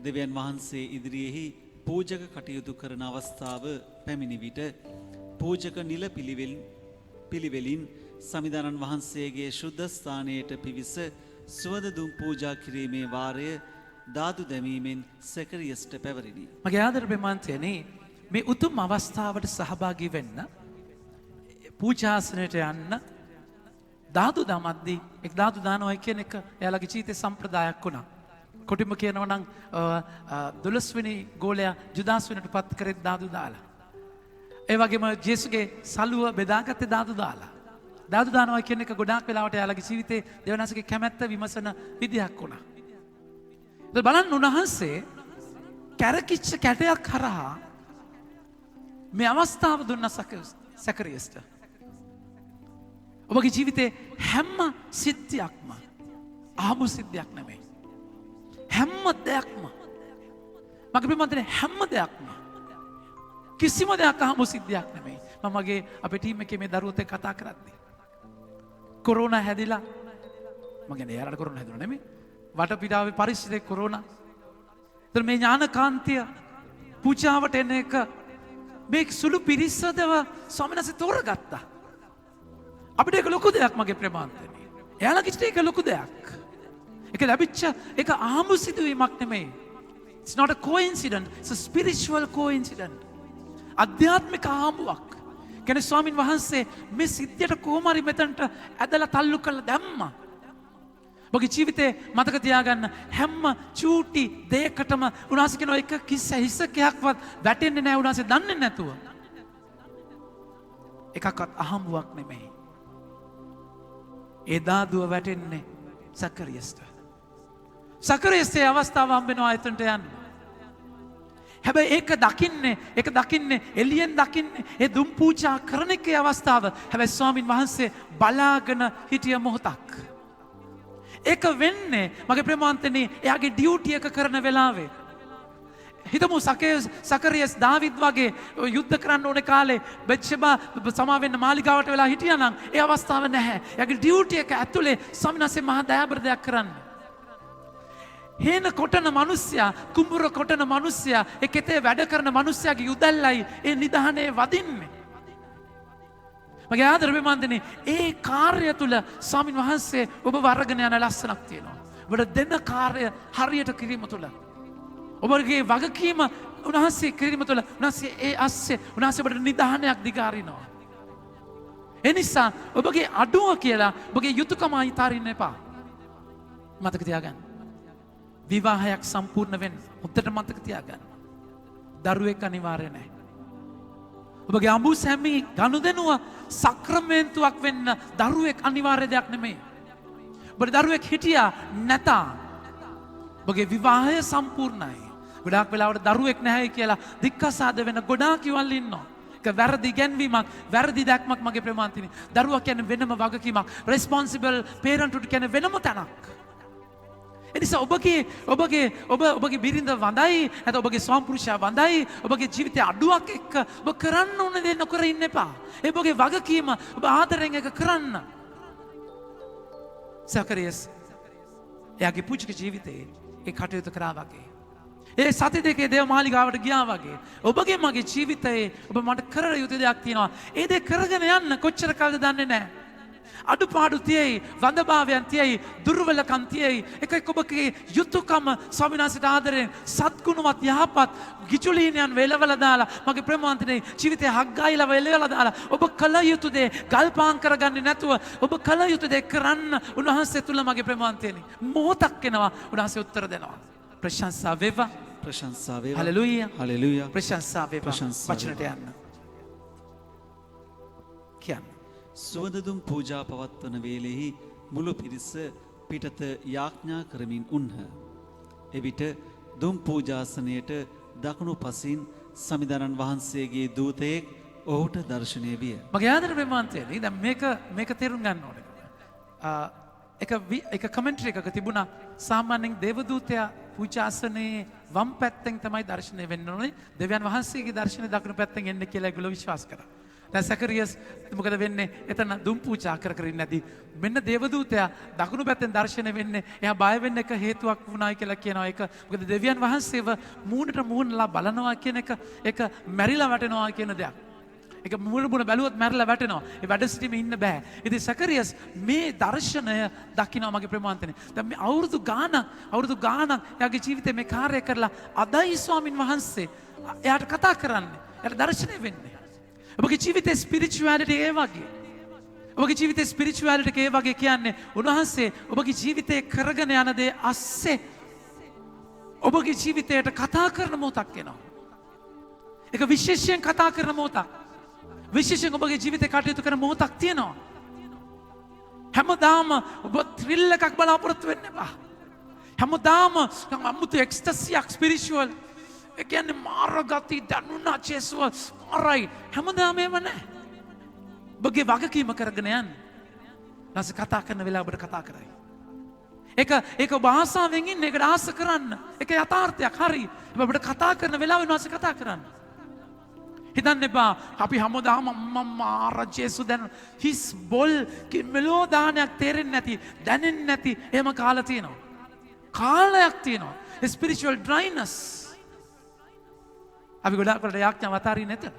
දෙවියන් වහන්සේ ඉදිරියෙහි පූජක කටයුතු කරන අවස්ථාව පැමිණි විට පූජක නිල පිළිවෙලින් සමිදානන් වහන්සේගේ ශුද්ධ ස්ථානයට පිවිස සුවඳ දුම් පූජා කිරීමේ වාරය දාදු දැමීමෙන් සෙකරියස්ට පැවරිණි. මගේ ආදර ප්‍රමාන්තයනේ මේ උතුම් අවස්ථාවට සහභාගී වෙන්න පූජාසනයට යන්න දාදු දමද්දී එක් දාදු දානවා කියන එක එයාලගේ ජීවිතේ සම්ප්‍රදායක් වුණා. කොටිම කියනවා නම් 12 වෙනි ගෝලයා ජුදාස් වෙනට පත් කරේ දාදු දාලා. ඒ වගේම ජේසුගේ සලුව බෙදාගත්තේ දාදු දාලා. දාදු දානවා කියන එක ගොඩාක් වෙලාවට එයාලගේ ජීවිතේ දෙවනාසගේ කැමැත්ත විමසන විදියක් වුණා. ඒක බලන්න උන්වහන්සේ කැරකිච්ච කැටයක් හරහා මේ අවස්ථාව දුන්න සකරියස්ට. ඔබගේ ජීවිතේ හැම සිද්ධියක්ම ආමු සිද්ධියක් නෙමෙයි. හැම දෙයක්ම මගේ ප්‍රමාන්තනේ හැම දෙයක්ම කිසිම දෙයක් ආමු සිද්ධියක් නෙමෙයි. මම මගේ අපේ ටීම් එකේ මේ දරුවොත් එක්ක කතා කරද්දී කොරෝනා හැදිලා මම කියන්නේ එයාලට කොරෝනා හැදුණා නෙමෙයි. වටපිටාවේ පරිසරයේ කොරෝනා. ඒතර මේ ඥානකාන්තිය පූජාවට එන එක මේ සුළු පිරිසදව ස්වාමීන් වහන්සේ තෝරගත්තා. අපිට ඒක ලොකු දෙයක් මගේ ප්‍රමාන්තනේ. එයාලගේ ඒක ලොකු දෙයක්. ඒක ලැබිච්ච ඒක ආමු සිදුවීමක් නෙමෙයි. It's not a coincidence. It's a spiritual coincidence. අධ්‍යාත්මික ආමුවක්. කියන්නේ ස්වාමින් වහන්සේ මේ සිද්ධියට කොහොම හරි මෙතනට ඇදලා තල්ලු කරලා දැම්මා. ඔබගේ ජීවිතේ මතක තියාගන්න හැම චූටි දෙයකටම උන්වහන්සේ කියන එක හිසකයක්වත් වැටෙන්නේ නැහැ උන්වහන්සේ දන්නේ නැතුව. එකක්වත් අහඹුවක් නෙමෙයි. ඒ දාදුව වැටෙන්නේ සකරියස්ට. සකරියස්ට අවස්ථාව හම්බෙනවා එතනට යන්න. හැබැයි ඒක දකින්නේ එළියෙන් දකින්නේ ඒ දුම් පූජා කරන එකේ අවස්ථාව. හැබැයි ස්වාමින් වහන්සේ බලාගෙන හිටිය මොහොතක්. ඒක වෙන්නේ මගේ ප්‍රේමාන්තනේ එයාගේ ඩියුටි එක කරන වෙලාවේ. හිතමු සකරියස් දාවිද් වගේ යුද්ධ කරන්න ඕනේ කාලේ බෙත්ෂෙබා සමා වෙන්න මාලිගාවට වෙලා හිටියා නම් ඒ අවස්ථාව නැහැ. එයාගේ ඩියුටි එක ඇතුලේ ස්වාමීන් වහන්සේ මහා දයාබර දෙයක් කරන්න. හේන කොටන මනුස්සයා කුඹුර කොටන මනුස්සයා ඒ කෙතේ වැඩ කරන මනුස්සයාගේ උදැල්ලයි ඒ නිධානයේ වදින්නේ. මගේ ආදරේ මන්දනේ ඒ කාර්යය තුල ස්වාමින් වහන්සේ ඔබ වරගෙන යන ලස්සනක් තියෙනවා. ඔබට දෙන කාර්ය හරියට කිරීම තුල ඔබගේ වගකීම උන්වහන්සේ කිරීම තුළ උන්වහන්සේ ඒ අස්සේ උන්වහන්සේ ඔබට නිධානයක් දිගාරිනවා. ඒ නිසා ඔබගේ අඩුව කියලා ඔබගේ යුතුයකම අයිතරින්න එපා. මතක තියාගන්න. විවාහයක් සම්පූර්ණ වෙන්න හොඳට මතක තියාගන්න. දරුවෙක් අනිවාර්ය නැහැ. ඔබගේ අඹු සැමි ගනුදෙනුව සක්‍රමේන්තුවක් වෙන්න දරුවෙක් අනිවාර්ය දෙයක් නෙමෙයි. ඔබට දරුවෙක් හිටියා නැතා ඔබගේ විවාහය සම්පූර්ණයි. ගොඩාක් වෙලාවට දරුවෙක් නැහැ කියලා දික්කසාද වෙන ගොඩාක් ඉවල් ඉන්නවා. ඒක වැරදි ඉගැන්වීමක්, වැරදි දැක්මක් මගේ ප්‍රේමාන්තිනි. දරුවා කියන්නේ වෙනම වගකීමක්. responsible parenthood කියන්නේ වෙනම තැනක්. ඒ නිසා ඔබගේ බිරිඳ වඳයි, නැත්නම් ඔබගේ ස්වාමිපුරුෂයා වඳයි, ඔබගේ ජීවිතයේ අඩුවක් එක්ක ඔබ කරන්න ඕන දේ නොකර ඉන්න එපා. ඒ ඔබගේ වගකීම ඔබ ආදරෙන් එක කරන්න. සකරියස් එයාගේ පුංචි ජීවිතේ ඒ කටයුතු කරා වගේ. ඒ සති දෙකේ දේව මාලිගාවට ගියා වගේ. ඔබගේ මගේ ජීවිතයේ ඔබ මට කර යුතු දෙයක් තියෙනවා. ඒ දේ කරගෙන යන්න කොච්චර කල්ද දන්නේ නැහැ. අඩුපාඩු තියෙයි, වඳභාවයන් තියෙයි, දුර්වලකම් තියෙයි. එක ඔබගේ යුතුයකම ස්වාමීන් වහන්සේට ආදරෙන් සත්ගුණවත් යහපත් ගිචුලීනයන් වෙලවලා දාලා මගේ ප්‍රේමවන්තනේ ජීවිතේ හග්ගයිලා වෙලවලා දාලා ඔබ කල යුතු දේ ගල්පාන් කරගන්නේ නැතුව ඔබ කල යුතු දේ කරන්න උන්වහන්සේ තුල මගේ ප්‍රේමවන්තනේ මොහොතක් එනවා උන්වහන්සේ උත්තර දෙනවා. ප්‍රශංසා වේවා. ප්‍රශංසා වේවා. හලෙලූයා. හලෙලූයා. ප්‍රශංසා වේවා. ප්‍රශංසා වචනට යන්න. කියන්න. සුවඳදුම් පූජා පවත්වන වේලෙහි මුළු පිරිස පිටත යාඥා කරමින් උන්හ. එවිට දුම් පූජාසනයට දකුණු පසින් සමිඳානන් වහන්සේගේ දූතයෙක් ඔහුට දර්ශනය විය. මගේ ආදර ප්‍රේමවන්තයනි දැන් මේක තේරුම් ගන්න ඕනේ. එක කමෙන්ටරි එකක තිබුණා සාමාන්‍යයෙන් දේවදූතයා පූජාසනයේ වම් පැත්තෙන් තමයි දර්ශනය වෙන්න ඕනේ. දෙවියන් වහන්සේගේ දර්ශනය දකුණු පැත්තෙන් එන්න කියලා ඒගොල්ලෝ විශ්වාස කරා. දැන් සකරියස් මොකද වෙන්නේ? එතන දුම් පූජා කර ඉන්නේ නැති. මෙන්න දේවදූතයා දකුණු පැත්තෙන් දර්ශනය වෙන්නේ. එයා බය වෙන්න එක හේතුවක් වුණායි කියලා කියනවා. ඒක මොකද දෙවියන් වහන්සේව මූණට මූණලා බලනවා කියන එක මැරිලා වැටෙනවා කියන දෙයක්. ඒක මුණ බැලුවොත් මැරලා වැටෙනවා. ඒ වැඩ සිටීම ඉන්න බෑ. ඉතින් සකරියස් මේ දර්ශනය දකිනවා මගේ ප්‍රේමවන්තනේ. දැන් මේ අවුරුදු ගාණක් එයාගේ ජීවිතේ මේ කාර්යය කරලා අදයි ස්වාමින් වහන්සේ එයාට කතා කරන්නේ. එයාට දර්ශනය වෙන්නේ. ඔබගේ ජීවිතේ ස්පිරිචුවැලිටි ඒ වගේ. ඔබගේ ජීවිතේ ස්පිරිචුවැලිටි ඒ වගේ කියන්නේ උන්වහන්සේ ඔබගේ ජීවිතේ කරගෙන යන දේ අස්සේ ඔබගේ ජීවිතයට කතා කරන මොහොතක් එනවා. ඒක විශේෂයෙන් කතා කරන මොහොතක්. විශේෂයෙන් ඔබගේ ජීවිතේ කටයුතු කරන මොහොතක් තියෙනවා. හැමදාම ඔබ ත්‍රිල් එකක් බලාපොරොත්තු වෙන්න එපා. හැමදාම අමුතු එක්ස්ටසියක් ස්පිරිචුවල් ඒ කියන්නේ මාර්ගගති දැනුණා ජේසුව මාරයි හැමදාම ඒව නැහැ. ඔබගේ වගකීම කරගෙන යන්න. නැස කතා කරන වෙලාව ඔබට කතා කරයි. ඒක ඔබ ආසාවෙන් ඉන්නේ ඒකට ආස කරන්න. ඒක යථාර්ථයක් හරි. ඔබට කතා කරන වෙලාවෙ නැස කතා කරන්න. හිතන්න එපා අපි හැමදාම මාර ජේසු දැන හිස් බොල් මෙලෝ දානයක් තේරෙන්නේ නැති දැනෙන්නේ නැති එහෙම කාලා තියෙනවා. කාලයක් තියෙනවා. ස්පිරිචුවල් ඩ්‍රයිනස්. අපි ගොඩාක් වලට යාඥාව අතාරින්නේ නැත.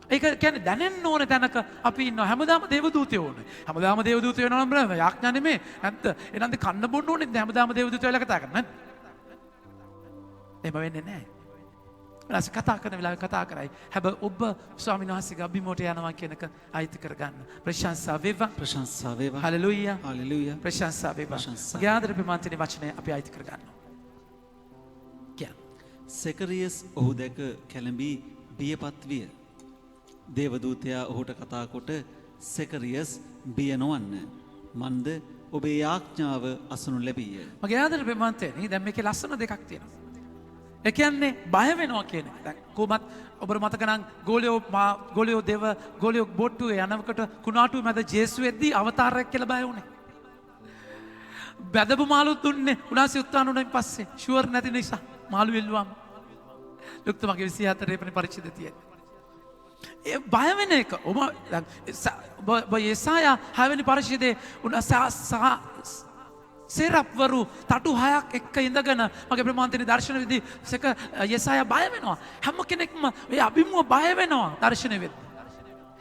ඒක කියන්නේ දැනෙන්න ඕන තැනක අපි ඉන්නවා. හැමදාම දේවදූතයෝ ඕනේ. හැමදාම දේවදූතයෝ වෙනවා නම් බෑ. යාඥා නෙමෙයි. නැත්ද? එනන්ද කන්න බොන්න ඕනේ. හැමදාම දේවදූතයෝ වෙලා කතා කරන්නේ. එහෙම වෙන්නේ නැහැ. ඊළඟ කතා කරන වෙලාවේ කතා කරයි. හැබැයි ඔබ ස්වාමීන් වහන්සේගේ අභිමෝට යනවා කියන එක අයිති කරගන්න. ප්‍රශංසා වේවා. ප්‍රශංසා වේවා. හලෙලූයා. හලෙලූයා. ප්‍රශංසා වේවා. මගේ ආදර ප්‍රමාන්තිනේ වචනේ අපි අයිති කරගන්නවා. සෙකරියස් ඔහු දැක කැළඹී බියපත් විය. දේවදූතයා ඔහුට කතා කොට සෙකරියස් බිය නොවන්න. මන්ද ඔබේ යාඥාව අසනු ලැබීය. මගේ ආදර ප්‍රමාන්තනේ දැන් මේකේ ලස්සන දෙකක් තියෙනවා. ඒ කියන්නේ බය වෙනවා කියන එක. දැන් කොහොමත් ඔබට මතක නම් ගෝලියෝ බොට්ටුවේ යනකොට කුණාටුවේ මැද ජේසු වෙද්දී අවතාරයක් කියලා බය වුණේ. බැදපු මාළුත් දුන්නේ උනාසි උත්තාන උනෙන් පස්සේ ෂුවර් නැති නිසා මාළු එල්ලුවාම. ලුක්තමගේ 24 වෙනි පරිච්ඡේදය තියෙනවා. ඒ බය වෙන එක ඔබ යෙසායා 6 වෙනි පරිච්ඡේදයේ සේරප්වරු තටු 6ක් එක්ක ඉඳගෙන මගේ ප්‍රමාන්තනි දර්ශන විදි සක යසාය බය වෙනවා. හැම කෙනෙක්ම මේ අභිමුව බය වෙනවා දර්ශන වෙද්දී.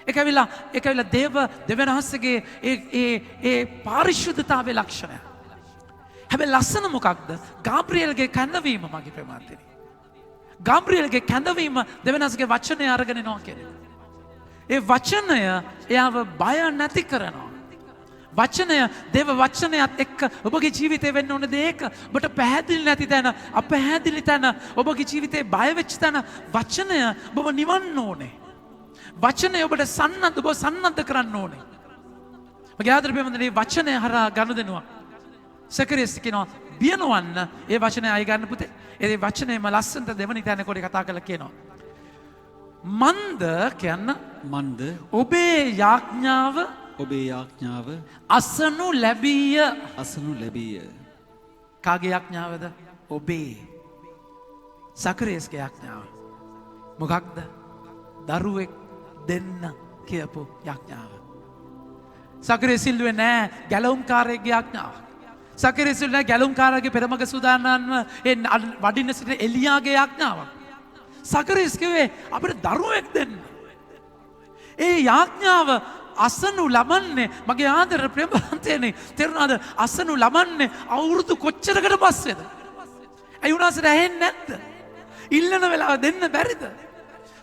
ඒකවිලා දෙවනහස්සගේ ඒ පාරිශුද්ධතාවේ ලක්ෂණය. හැබැයි ලස්සන මොකක්ද? ගාබ්‍රියෙල්ගේ කැඳවීම මගේ ප්‍රමාන්තනි. ගාබ්‍රියෙල්ගේ කැඳවීම දෙවනහසගේ වචනය අරගෙන යනවා කියන්නේ. ඒ වචනය එයාව බය නැති කරනවා. වචනය දේව වචනයත් එක්ක ඔබගේ ජීවිතේ වෙන්න ඕන දෙයක ඔබට පැහැදිලි නැති තැන අපැහැදිලි තැන ඔබගේ ජීවිතේ බය වෙච්ච තැන වචනය ඔබව නිවන්න ඕනේ. වචනය ඔබට සන්නද්ධ කරන්න ඕනේ. මගේ ආදර ප්‍රේමවන්තනි වචනය හරහා ගනුදෙනුවක්. සකරියස් කියනවා බිය නොවන්න ඒ වචනය අය ගන්න පුතේ. ඒ වචනයම ලස්සනට දෙවනි තැන කොට කතා කරලා කියනවා. මන්ද කියන්න මන්ද ඔබේ යාඥාව අසනු ලැබීය. කාගේ යාඥාවද? ඔබේ. සකරියස්ගේ යාඥාව. මොකක්ද? දරුවෙක් දෙන්න කියපු යාඥාව. සකරියස් සිල්ුවේ නෑ ගැලවුම්කාරයෙක්ගේ යාඥාව. සකරියස් සිල්ුවේ නෑ ගැලවුම්කාරගේ පෙරමග සූදානම්ව වඩින්න සිටින එලියාගේ යාඥාවක්. සකරියස් කිව්වේ අපිට දරුවෙක් දෙන්න. ඒ යාඥාව අසනු ලබන්නේ මගේ ආදර ප්‍රේමවන්තයනි තේරුණාද? අසනු ලබන්නේ අවුරුදු කොච්චරකට පස්සේද? ඇයි උනාසට ඇහෙන්නේ නැද්ද? ඉල්ලන වෙලාව දෙන්න බැරිද?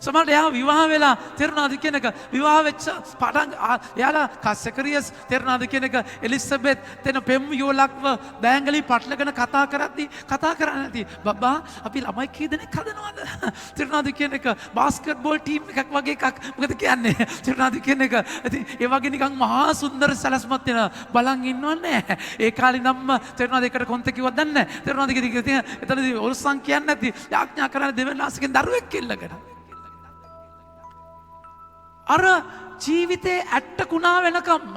සමහරට එයා විවාහ වෙලා තේරුණාද කියන එක විවාහ වෙච්ච පටන් එයාලා සකරියස් තේරුණාද කියන එක එලිසබෙත් තෙන පෙම් යෝලක්ව බෑංගලි පටලගෙන කතා කරන්නේ නැති බබා අපි ළමයි කී දෙනෙක් හදනවද තේරුණාද කියන එක බාස්කට් බෝල් ටීම් එකක් වගේ එකක් මොකද කියන්නේ තේරුණාද කියන එක ඉතින් ඒ වගේ නිකන් මහා සුන්දර සැලස්මක් තියෙන බලන් ඉන්නවන්නේ ඒ කාලේ නම් තේරුණාද එකට කොන්ත කිව්වද දන්නේ නැහැ තේරුණාද කියන එතනදී ඔල්සන් කියන්නේ නැති යාඥා කරන දෙවනාසකින් දරුවෙක් කිල්ලකට අර ජීවිතේ ඇට්ටකුණා වෙනකම්ම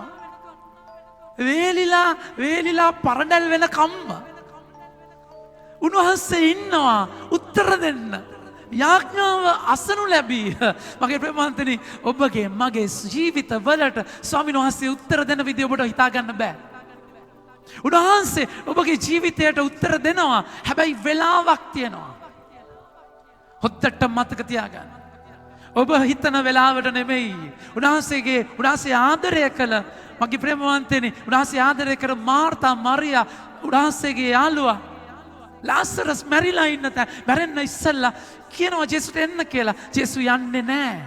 වේලිලා පරඩල් වෙනකම්ම උන්වහන්සේ ඉන්නවා උත්තර දෙන්න. යාඥාව අසනු ලැබී මගේ ප්‍රේමවන්තනි ඔබගේ මගේ ජීවිත වලට ස්වාමීන් වහන්සේ උත්තර දෙන විදිය ඔබට හිතා ගන්න බෑ. උන්වහන්සේ ඔබගේ ජීවිතයට උත්තර දෙනවා. හැබැයි වෙලාවක් තියෙනවා. හොද්දට මතක තියාගන්න. ඔබ හිතන වෙලාවට නෙමෙයි. උන්වහන්සේ ආදරය කළ මගේ ප්‍රේමවන්තනි උන්වහන්සේ ආදරය කර මාර්තා මරියා උන්වහන්සේගේ යාළුවා ලාසරස් මැරිලා ඉන්න තැන මැරෙන්න ඉස්සෙල්ලා කියනවා ජේසුට එන්න කියලා. ජේසු යන්නේ නැහැ.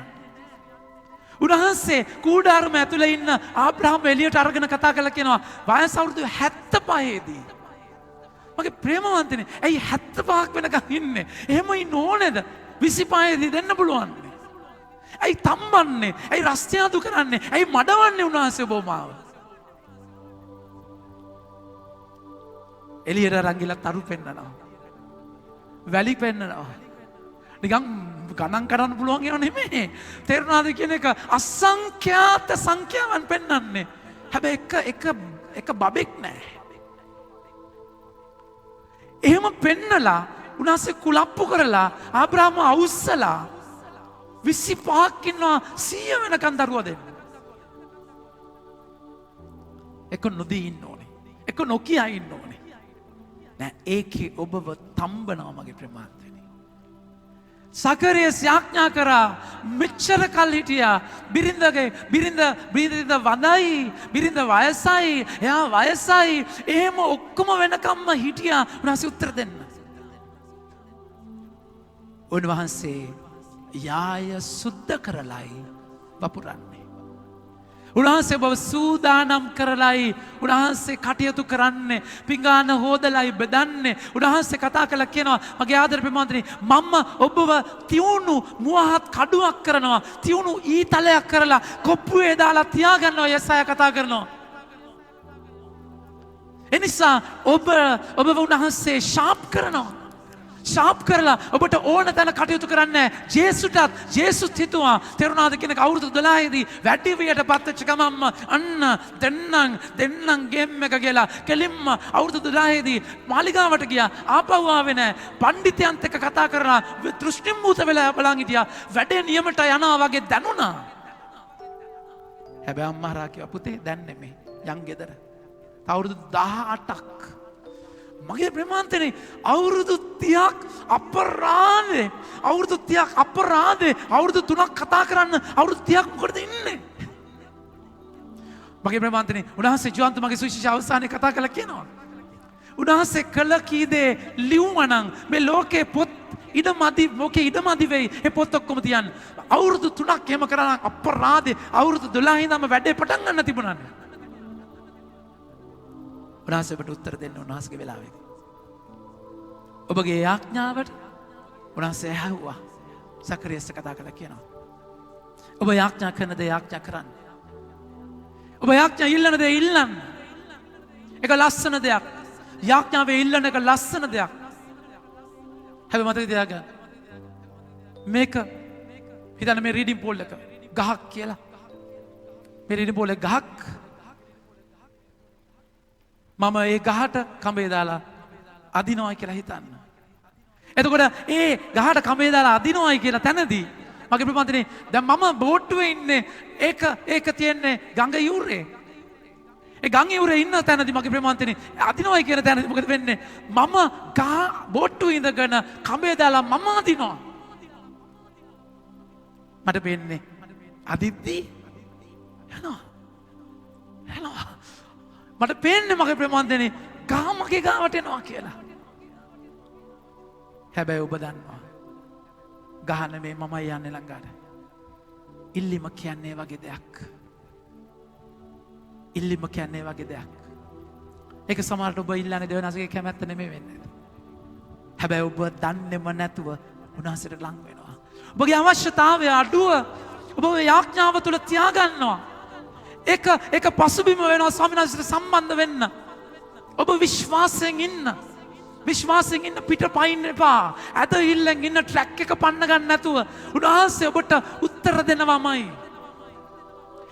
උන්වහන්සේ කූඩාරම ඇතුලේ ඉන්න ආබ්‍රහම් එළියට අරගෙන කතා කරලා කියනවා වයස අවුරුදු 75 දී. මගේ ප්‍රේමවන්තනි ඇයි 75ක් වෙනකන් ඉන්නේ? එහෙම ඉන්න ඕනේද? 25 දී දෙන්න පුළුවන්. ඇයි තම්බන්නේ? ඇයි රස්තියාදු කරන්නේ? ඇයි මඩවන්නේ උන්වහන්සේ ඔබ මාව? එළියට රංගිලා තරු පෙන්නනවා. වැලි පෙන්නනවා. නිකන් ගණන් කරන්න පුළුවන් ඒවා නෙමෙයි. තේරුණාද කියන එක අසංඛ්‍යාත සංඛ්‍යාවන් පෙන්වන්නේ. හැබැයි එක බබෙක් නැහැ. එහෙම පෙන්නලා උන්වහන්සේ කුලප්පු කරලා ආබ්‍රහම අවුස්සලා 25ක් ඉන්නවා 100 වෙනකන් දරුවා දෙන්න. එක නොදී ඉන්න ඕනේ. එක නොකිය ඉන්න ඕනේ. නෑ ඒකේ ඔබව තම්බනවා මගේ ප්‍රමාන්තනේ. සකරියස් යාඥා කරා මෙච්චර කල් හිටියා බිරිඳ වදයි බිරිඳ වයසයි එයා වයසයි එහෙම ඔක්කොම වෙනකම්ම හිටියා උන්වහන්සේ උත්තර දෙන්න. උන්වහන්සේ යාය සුද්ධ කරලයි වපුරන්නේ. උන්වහන්සේ බව සූදානම් කරලයි උන්වහන්සේ කටයුතු කරන්නේ. පිඟාන හොදලයි බෙදන්නේ. උන්වහන්සේ කතා කළා කියනවා මගේ ආදර ප්‍රේමවන්තනි මම ඔබව තියුණු මුවහත් කඩුවක් කරනවා. තියුණු ඊතලයක් කරලා කොප්පුවේ දාලා තියාගන්නවා යසාය කතා කරනවා. එනිසා ඔබව උන්වහන්සේ ෂාප් කරනවා. ශාප් කරලා ඔබට ඕන තැන කටයුතු කරන්නේ ජේසුත් හිතුවා තේරුණාද කියන එක අවුරුදු 12 දී වැඩි වියට පත්වෙච්ච ගමම්ම අන්න දෙන්නම් ගේම් එක කියලා කෙලින්ම අවුරුදු 12 දී මාලිගාවට ගියා ආපහු ආවේ නැහැ පඬිතයන්ත් එක්ක කතා කරලා දෘෂ්ටිම්බූත වෙලා බලන් හිටියා වැඩේ නියමට යනවා වගේ දැනුණා. හැබැයි අම්මා හරහා කිව්වා පුතේ දැන් නෙමෙයි යන් ගෙදර අවුරුදු 18ක් මගේ ප්‍රමාන්තනේ අවුරුදු 30ක් අපරාධේ අවුරුදු 30ක් අපරාධේ අවුරුදු 3ක් කතා කරන්න අවුරුදු 30ක් මොකටද ඉන්නේ මගේ ප්‍රමාන්තනේ උන්වහන්සේ ජෝන්ත මගේ සුවිශේෂ අවසානයේ කතා කළා කියනවා උන්වහන්සේ කළ කී දේ ලියුමනම් මේ ලෝකේ පොත් ඉඩමදි වෙයි ඒ පොත් ඔක්කොම තියන්න අවුරුදු 3ක් එහෙම කරා අපරාධේ අවුරුදු 12 ඉඳන්ම වැඩේ පටන් ගන්න තිබුණානේ උන්වහන්සේට උත්තර දෙන්න උන්වහන්සේගේ වෙලාවේ ඔබගේ යාඥාවට උන්වහන්සේ ඇහුවා සකරියස්ට කතා කළා කියනවා ඔබ යාඥා කරන දේ යාඥා කරන්න ඔබ යාඥා ඉල්ලන දේ ඉල්ලන්න ඒක ලස්සන දෙයක් යාඥාවේ ඉල්ලන එක ලස්සන දෙයක් හැබැයි මතක තියාගන්න මේක හිතන්න මේ රීඩින් පෝල් එක ගහක් කියලා මේ රීඩින් පෝල් එක ගහක් මම ඒ ගහට කඹේ දාලා අදිනවයි කියලා හිතන්න. එතකොට ඒ ගහට කඹේ දාලා අදිනවයි කියලා තැනදී මගේ ප්‍රමාන්තනේ දැන් මම බෝට්ටුවේ ඉන්නේ ඒක තියෙන්නේ ගඟ යූරේ. ඒ ගඟ යූරේ ඉන්න තැනදී මගේ ප්‍රමාන්තනේ අදිනවයි කියන තැනදී මොකද වෙන්නේ? මම බෝට්ටුවේ ඉඳගෙන කඹේ දාලා මම අදිනවා. මට පේන්නේ අදිද්දී යනවා. මට පේන්නේ මගේ ප්‍රමාන්තනේ ගාමගේ ගාවට එනවා කියලා. හැබැයි ඔබ දන්නවා ගහ නෙමෙයි මමයි යන්නේ ළඟට. ඉල්ලීම කියන්නේ වගේ දෙයක්. ඉල්ලීම කියන්නේ වගේ දෙයක්. ඒක සමහරට ඔබ ඉල්ලන්නේ දෙවනාසගේ කැමැත්ත නෙමෙයි වෙන්නේ. හැබැයි ඔබ දන්නේම නැතුව උන්වහන්සේට ලං වෙනවා. ඔබගේ අවශ්‍යතාවය අඩුව ඔබ යාඥාව තුළ තියාගන්නවා. ඒක පසුබිම වෙනවා ස්වාමීන් වහන්සේට සම්බන්ධ වෙන්න. ඔබ විශ්වාසයෙන් ඉන්න. විශ්වාසයෙන් ඉන්න පිට පයින් එපා. ඇද ඉල්ලෙන් ඉන්න ට්‍රැක් එක පන්න ගන්න නැතුව උන්වහන්සේ ඔබට උත්තර දෙනවාමයි.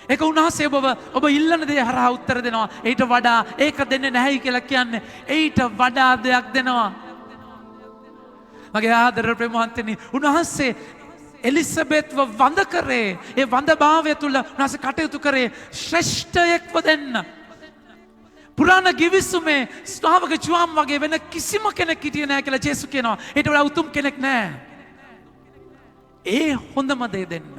ඒක උන්වහන්සේ ඔබ ඉල්ලන දේ හරහා උත්තර දෙනවා. ඊට වඩා ඒක දෙන්නේ නැහැයි කියලා කියන්නේ ඊට වඩා දෙයක් දෙනවා. මගේ ආදර ප්‍රේමවන්තනි උන්වහන්සේ එලිසබෙත්ව වඳ කරේ ඒ වඳභාවය තුළ උන්වහන්සේ කටයුතු කරේ ශ්‍රේෂ්ඨයෙක්ව දෙන්න. පුරාණ ගිවිසුමේ ශ්‍රාවක ජුවාම් වගේ වෙන කිසිම කෙනෙක් හිටියේ නැහැ කියලා ජේසුස් කියනවා. ඊට වඩා උතුම් කෙනෙක් නැහැ. ඒ හොඳම දේ දෙන්න.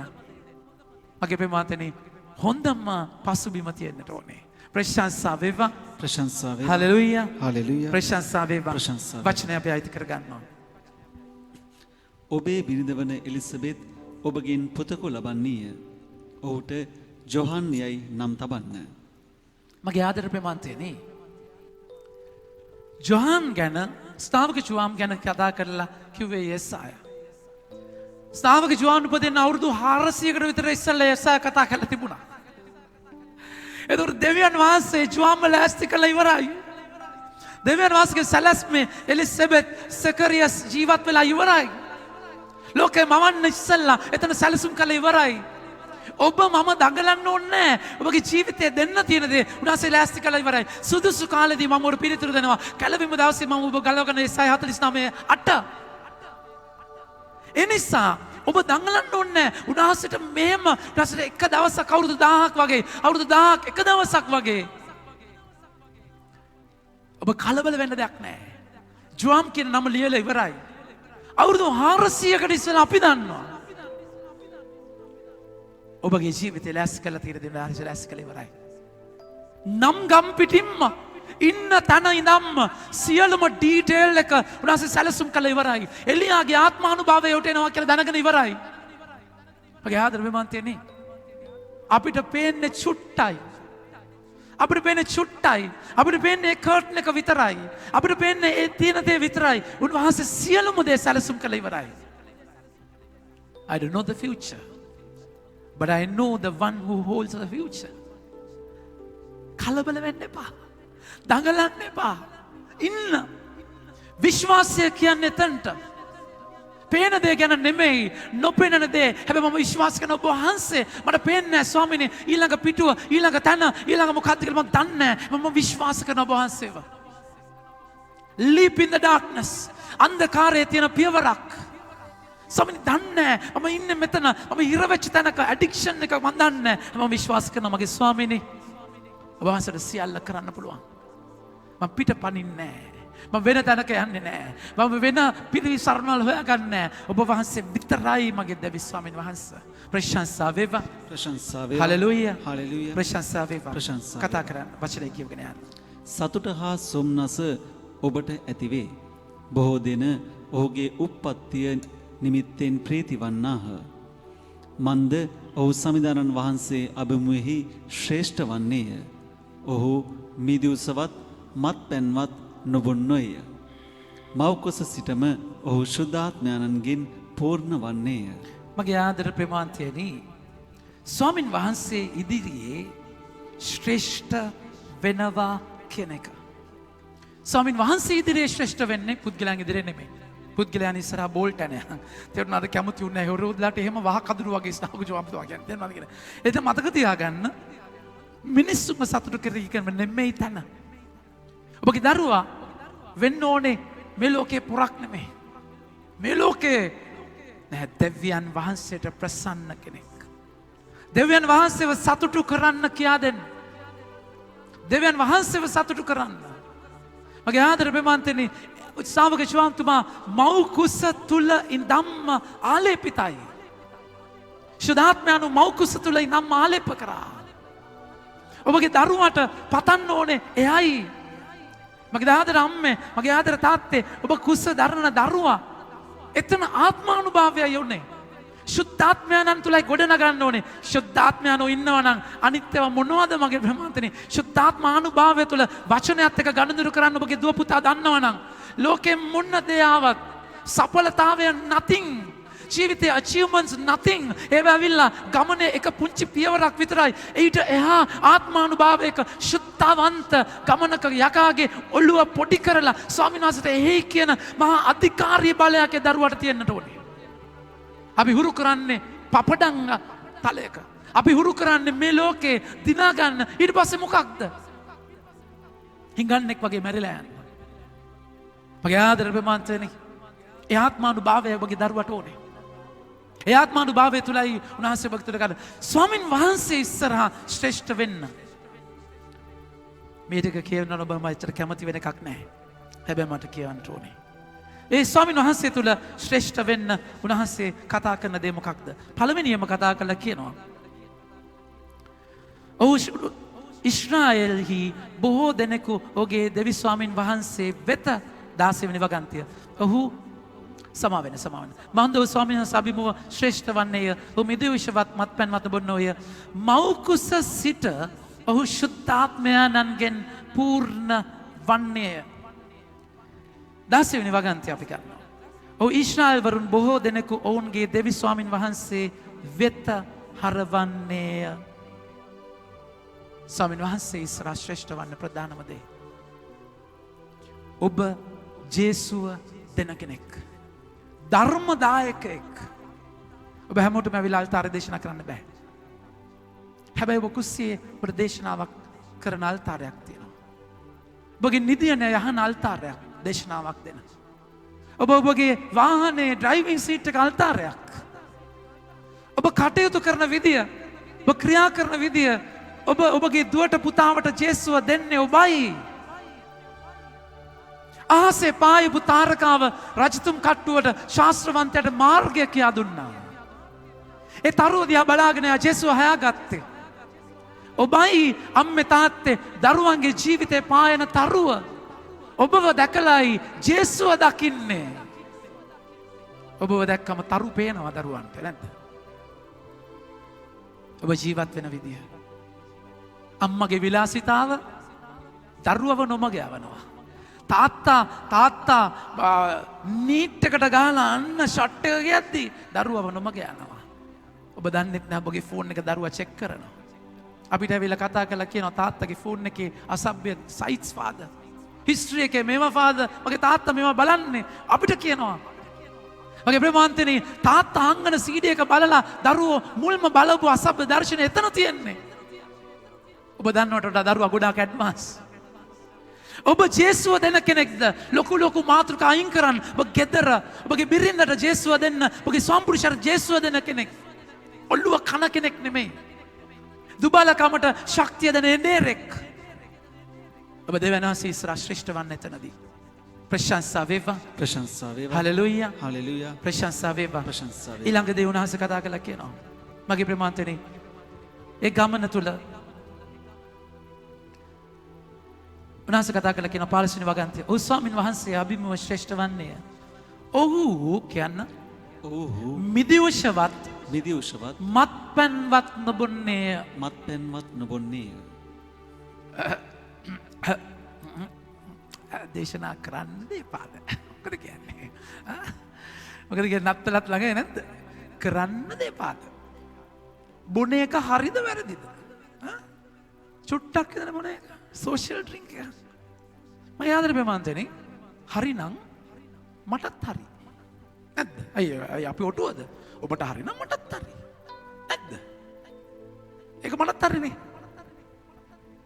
මගේ ප්‍රේමවන්තනි හොඳම පසුබිම තියෙන්නට ඕනේ. ප්‍රශංසා වේවා. ප්‍රශංසා වේවා. හලෙලූයා. හලෙලූයා. ප්‍රශංසා වේවා. ප්‍රශංසා. වචනය අපි අයිති කරගන්නවා. ඔබේ බිරිඳ වන එලිසබෙත් ඔබගෙන් පුතකු ලබන්නීය. ඔහුට ජොහන් යයි නම් තබන්න. මගේ ආදර ප්‍රේමන්තයනේ. ජොහන් ගැන ස්ථාවක ජුවාම් ගැන කතා කරලා කිව්වේ යෙසායා. ස්ථාවක ජුවාන් උපදින්න අවුරුදු 400කට විතර ඉස්සෙල්ලා යෙසායා කතා කරලා තිබුණා. ඒතර දෙවියන් වහන්සේ ජුවාම්ව ලෑස්ති කළා ඉවරයි. දෙවියන් වහන්සේගේ සැලැස්මේ එලිසබෙත් සකරියස් ජීවත් වෙලා ඉවරයි. ලෝකේ මවන්න ඉස්සෙල්ලා එතන සැලසුම් කළ ඉවරයි. ඔබ මම දඟලන්න ඕනේ නැහැ. ඔබගේ ජීවිතය දෙන්න තියෙන දේ උන්වහන්සේ ලෑස්ති කළා ඉවරයි. සුදුසු කාලෙදී මම ඔබට පිළිතුරු දෙනවා. කැළවීම දවසේ මම ඔබ ගලවගෙන ඉසයි 49:8. එනිසා ඔබ දඟලන්න ඕනේ නැහැ. උන්වහන්සේට මෙහෙම උන්වහන්සේට එක දවසක් අවුරුදු 1000ක් වගේ අවුරුදු 1000ක් එක දවසක් වගේ ඔබ කලබල වෙන්න දෙයක් නැහැ. ජුවාම් කියන නම ලියලා ඉවරයි. අවුරුදු 400කට ඉස්සෙල්ලා අපි දන්නවා. ඔබගේ ජීවිතය ලෑස්ති කරලා තියෙන දේ උන්වහන්සේ ලෑස්ති කළා ඉවරයි. නම් ගම් පිටින්ම ඉන්න තැන ඉඳන්ම සියලුම ඩීටේල් එක උන්වහන්සේ සැලසුම් කළා ඉවරයි. එලියාගේ ආත්මානුභාවය උට එනවා කියලා දැනගෙන ඉවරයි. මගේ ආදර ප්‍රේමන්තයනේ අපිට පේන්නේ චුට්ටයි. අපිට පේන්නේ චුට්ටයි. අපිට පේන්නේ කර්ටන් එක විතරයි. අපිට පේන්නේ ඒ තියෙන දේ විතරයි. උන්වහන්සේ සියලුම දේ සැලසුම් කළා ඉවරයි. I don't know the future, but I know the one who holds the future. කලබල වෙන්න එපා. දඟලන්න එපා. ඉන්න. විශ්වාසය කියන්නේ එතනට. පේන දේ ගැන නෙමෙයි, නොපෙනෙන දේ. හැබැයි මම විශ්වාස කරන ඔබ වහන්සේ මට පේන්නේ නැහැ ස්වාමීනි ඊළඟ පිටුව, ඊළඟ තැන, ඊළඟ මොකක්ද කියලා මම දන්නේ නැහැ. මම විශ්වාස කරන ඔබ වහන්සේව. Leap in the darkness. අන්ධකාරයේ තියෙන පියවරක්. ස්වාමීනි දන්නේ නැහැ. මම ඉන්නේ මෙතන. මම හිර වෙච්ච තැනක ඇඩික්ෂන් එක මම දන්නේ නැහැ. මම විශ්වාස කරනවා මගේ ස්වාමීනි ඔබ වහන්සේට සියල්ල කරන්න පුළුවන්. මම පිට පනින්නේ නැහැ. මම වෙන තැනක යන්නේ නැහැ. මම වෙන පිළිසරණවල හොයාගන්නේ නැහැ. ඔබ වහන්සේ විතරයි මගේ දෙවි ස්වාමීන් වහන්සේ. ප්‍රශංසා වේවා. ප්‍රශංසා වේවා. හලෙලූයා. හලෙලූයා. ප්‍රශංසා වේවා. ප්‍රශංසා කතා කරන්න වචනේ කියවගෙන යන්න. සතුට හා සොම්නස ඔබට ඇතිවේ. බොහෝ දෙන ඔහුගේ උප්පත්තිය නිමිත්තෙන් ප්‍රීති වන්නාහ. මන්ද ඔහු සමිදානන් වහන්සේ අභිමුවෙහි ශ්‍රේෂ්ඨ වන්නේය. ඔහු මිදිඋසවත් මත්පැන්වත් නොබොන්නෝය. මව්කුස සිටම ඔහු ශුද්ධාත්මයන්ගෙන් පූර්ණ වන්නේය. මගේ ආදර ප්‍රමාන්තයනි ස්වාමින් වහන්සේ ඉදිරියේ ශ්‍රේෂ්ඨ වෙනවා කියන එක. ස්වාමින් වහන්සේ ඉදිරියේ ශ්‍රේෂ්ඨ වෙන්නේ පුද්ගලයන් ඉදිරියේ නෙමෙයි. පුද්ගලයන් ඉස්සරහා බෝල්ට් නැහැ. තේරුණාද? කැමති උන්නේ නැහැ. හොරෝදලාට එහෙම වහ කඳුරු වගේ ස්නාගු ජවාබ්තුවා කියන්නේ. තේරුණාද කියලා? ඒක මතක තියාගන්න. මිනිස්සුම සතුටු කරගන්න නෙමෙයි තන. ඔබගේ දරුවා වෙන්න ඕනේ මේ ලෝකේ පුරක් නෙමෙයි. මේ ලෝකේ නැහැ දෙවියන් වහන්සේට ප්‍රසන්න කෙනෙක්. දෙවියන් වහන්සේව සතුටු කරන්න කියා දෙන්න. දෙවියන් වහන්සේව සතුටු කරන්න. මගේ ආදර ප්‍රමාන්තනි ශ්‍රාවක ශ්‍රාවකතුමා මව් කුස තුල ඉඳන්ම ආලේපිතයි. ශුද්ධාත්මයන් මව් කුස තුල ඉඳන්ම ආලේප කරා. ඔබගේ දරුවාට පතන්න ඕනේ එයයි. මගේ ආදර අම්මේ, මගේ ආදර තාත්තේ, ඔබ කුස දරන දරුවා එතන ආත්මානුභාවයයි යන්නේ. ශුද්ධාත්මයන් තුලයි ගොඩනගන්න ඕනේ. ශුද්ධාත්මයන් ඉන්නවා නම් අනිත්‍යව මොනවද මගේ ප්‍රමාන්තනේ? ශුද්ධාත්මානුභාවය තුල වචනයත් එක්ක ගනුදෙනු කරන්න ඔබගේ දුව පුතා දන්නවා නම් ලෝකෙ මොන දේ ආවත් සඵලතාවය nothing. ජීවිතයේ achievements nothing. ඒවා ඇවිල්ලා ගමනේ එක පුංචි පියවරක් විතරයි. ඊට එහා ආත්මානුභාවයක ශුද්ධවන්ත ගමනක යකාගේ ඔළුව පොඩි කරලා ස්වාමීන් වහන්සේට එහි කියන මහා අධිකාරී බලයක් ඒ දරුවාට තියෙන්නට ඕනේ. අපි හුරු කරන්නේ පපඩම් තලයක. අපි හුරු කරන්නේ මේ ලෝකේ දිනා ගන්න. ඊට පස්සේ මොකක්ද? හිඟන්නෙක් වගේ මැරිලා යනවා. මගේ ආදර ප්‍රමාන්තනේ ඒ ආත්මානුභාවය ඔබගේ දරුවට ඕනේ. ඒ ආත්මානුභාවය තුලයි උන්වහන්සේ ඔබ තුල ගන්න. ස්වාමින් වහන්සේ ඉස්සරහා ශ්‍රේෂ්ඨ වෙන්න. මේ ටික කියනවා ඔබ මයිතර කැමති වෙන එකක් නැහැ. හැබැයි මට කියන්න ඕනේ. ඒ ස්වාමින් වහන්සේ තුල ශ්‍රේෂ්ඨ වෙන්න උන්වහන්සේ කතා කරන දේ මොකක්ද? පළවෙනියම කතා කරලා කියනවා. ඔව් ඊශ්‍රායෙල්හි බොහෝ දෙනෙකු ඔහුගේ දෙවි ස්වාමින් වහන්සේ වෙත 16 වෙනි වගන්තිය. ඔහු සමාවෙන. මන්ද ඔහු ස්වාමීන් වහන්සේ අභිමුව ශ්‍රේෂ්ඨ වන්නේය. ඔහු මිදිවිෂවත් මත්පැන් මත බොන්නෝය. මව්කුස සිට ඔහු ශුද්ධාත්මයන්ගෙන් පූර්ණ වන්නේය. 16 වෙනි වගන්තිය අපි ගන්නවා. ඔහු ඊශ්‍රායෙල් වරුන් බොහෝ දෙනෙකු ඔවුන්ගේ දෙවි ස්වාමින් වහන්සේ වෙත හරවන්නේය. ස්වාමින් වහන්සේ ඉස්සරහා ශ්‍රේෂ්ඨ වන්න ප්‍රධානම දේ. ඔබ ජේසුව දෙන කෙනෙක්. ධර්මදායකයෙක්. ඔබ හැමෝටම ඇවිල්ලා අල්තාරේ දේශනා කරන්න බෑ. හැබැයි ඔබ කුස්සියේ ඔබට දේශනාවක් කරන අල්තාරයක් තියෙනවා. ඔබගේ නිදියන යහන අල්තාරයක් දේශනාවක් දෙන. ඔබ ඔබගේ වාහනේ ඩ්‍රයිවිං සීට් එක අල්තාරයක්. ඔබ කටයුතු කරන විදිය, ඔබ ක්‍රියා කරන විදිය, ඔබ ඔබගේ දුවට පුතාවට ජේසුව දෙන්නේ ඔබයි. ආසේ පායපු තාරකාව රජතුම් කට්ටුවට ශාස්ත්‍රවන්තයට මාර්ගය කියා දුන්නා. ඒ තරුව දිහා බලාගෙන ජේසුව හොයාගත්තේ. ඔබයි අම්මේ තාත්තේ දරුවන්ගේ ජීවිතේ පායන තරුව. ඔබව දැකලායි ජේසුව දකින්නේ. ඔබව දැක්කම තරු පේනවා දරුවන්ට නැද්ද? ඔබ ජීවත් වෙන විදිය. අම්මගේ විලාසිතාව දරුවව නොමග යවනවා. තාත්තා නීට් එකට ගහලා අන්න ෂොට් එක ගියද්දි දරුවව නොමග යනවා. ඔබ දන්නෙත් නැහැ ඔබගේ ෆෝන් එක දරුවා චෙක් කරනවා. අපිට ඇවිල්ලා කතා කරලා කියනවා තාත්තගේ ෆෝන් එකේ අසභ්‍ය සයිට්ස් ෆාදර්. හිස්ටරි එකේ මේවා ෆාදර් මගේ තාත්තා මේවා බලන්නේ අපිට කියනවා. මගේ ප්‍රමාන්තනේ තාත්තා අංගන CD එක බලලා දරුවෝ මුල්ම බලපු අසභ්‍ය දර්ශන එතන තියෙන්නේ. ඔබ දන්නවට වඩා දරුවා ගොඩාක් ඇඩ්වාන්ස්. ඔබ ජේසුව දෙන කෙනෙක්ද? ලොකු මාතෘකා අයින් කරන්න. ඔබ ගෙදර ඔබගේ බිරිඳට ජේසුව දෙන්න, ඔබගේ ස්වාමිපුරුෂයාට ජේසුව දෙන කෙනෙක්. ඔළුව කන කෙනෙක් නෙමෙයි. දුබලකමට ශක්තිය දෙන එනේරෙක්. ඔබ දෙවියන් වහන්සේ ඉස්සරහ ශ්‍රේෂ්ඨ වන්න එතනදී. ප්‍රශංසා වේවා. ප්‍රශංසා වේවා. හලෙලූයා. හලෙලූයා. ප්‍රශංසා වේවා. ප්‍රශංසා වේවා. ඊළඟ දේ උන්වහන්සේ කතා කළා කියනවා. මගේ ප්‍රමාන්තනේ ඒ ගමන තුල උන්වහන්සේ කතා කළා කියනවා පාලසිනි වගන්තිය. ඔව් ස්වාමින් වහන්සේ අභිමව ශ්‍රේෂ්ඨ වන්නේය. ඔහු කියන්න ඔහු මිදිවශවත් විදිවශවත් මත්පැන්වත් නොබොන්නේය. මත්පැන්වත් නොබොන්නේය. දේශනා කරන්න දෙපාද. මොකද කියන්නේ? මොකද කියන්නේ නත්තලත් ළඟ නැද්ද? කරන්න දෙපාද. බොන එක හරිද වැරදිද? චුට්ටක් විතර බොන එක. සෝෂල් ඩ්‍රින්ක් එක. මම යාදර ප්‍රමාන්තනේ හරිනම් මටත් හරි. නැද්ද? අයිය අපි ඔටුවද? ඔබට හරිනම් මටත් හරි. නැද්ද? ඒක මටත් හරිනේ.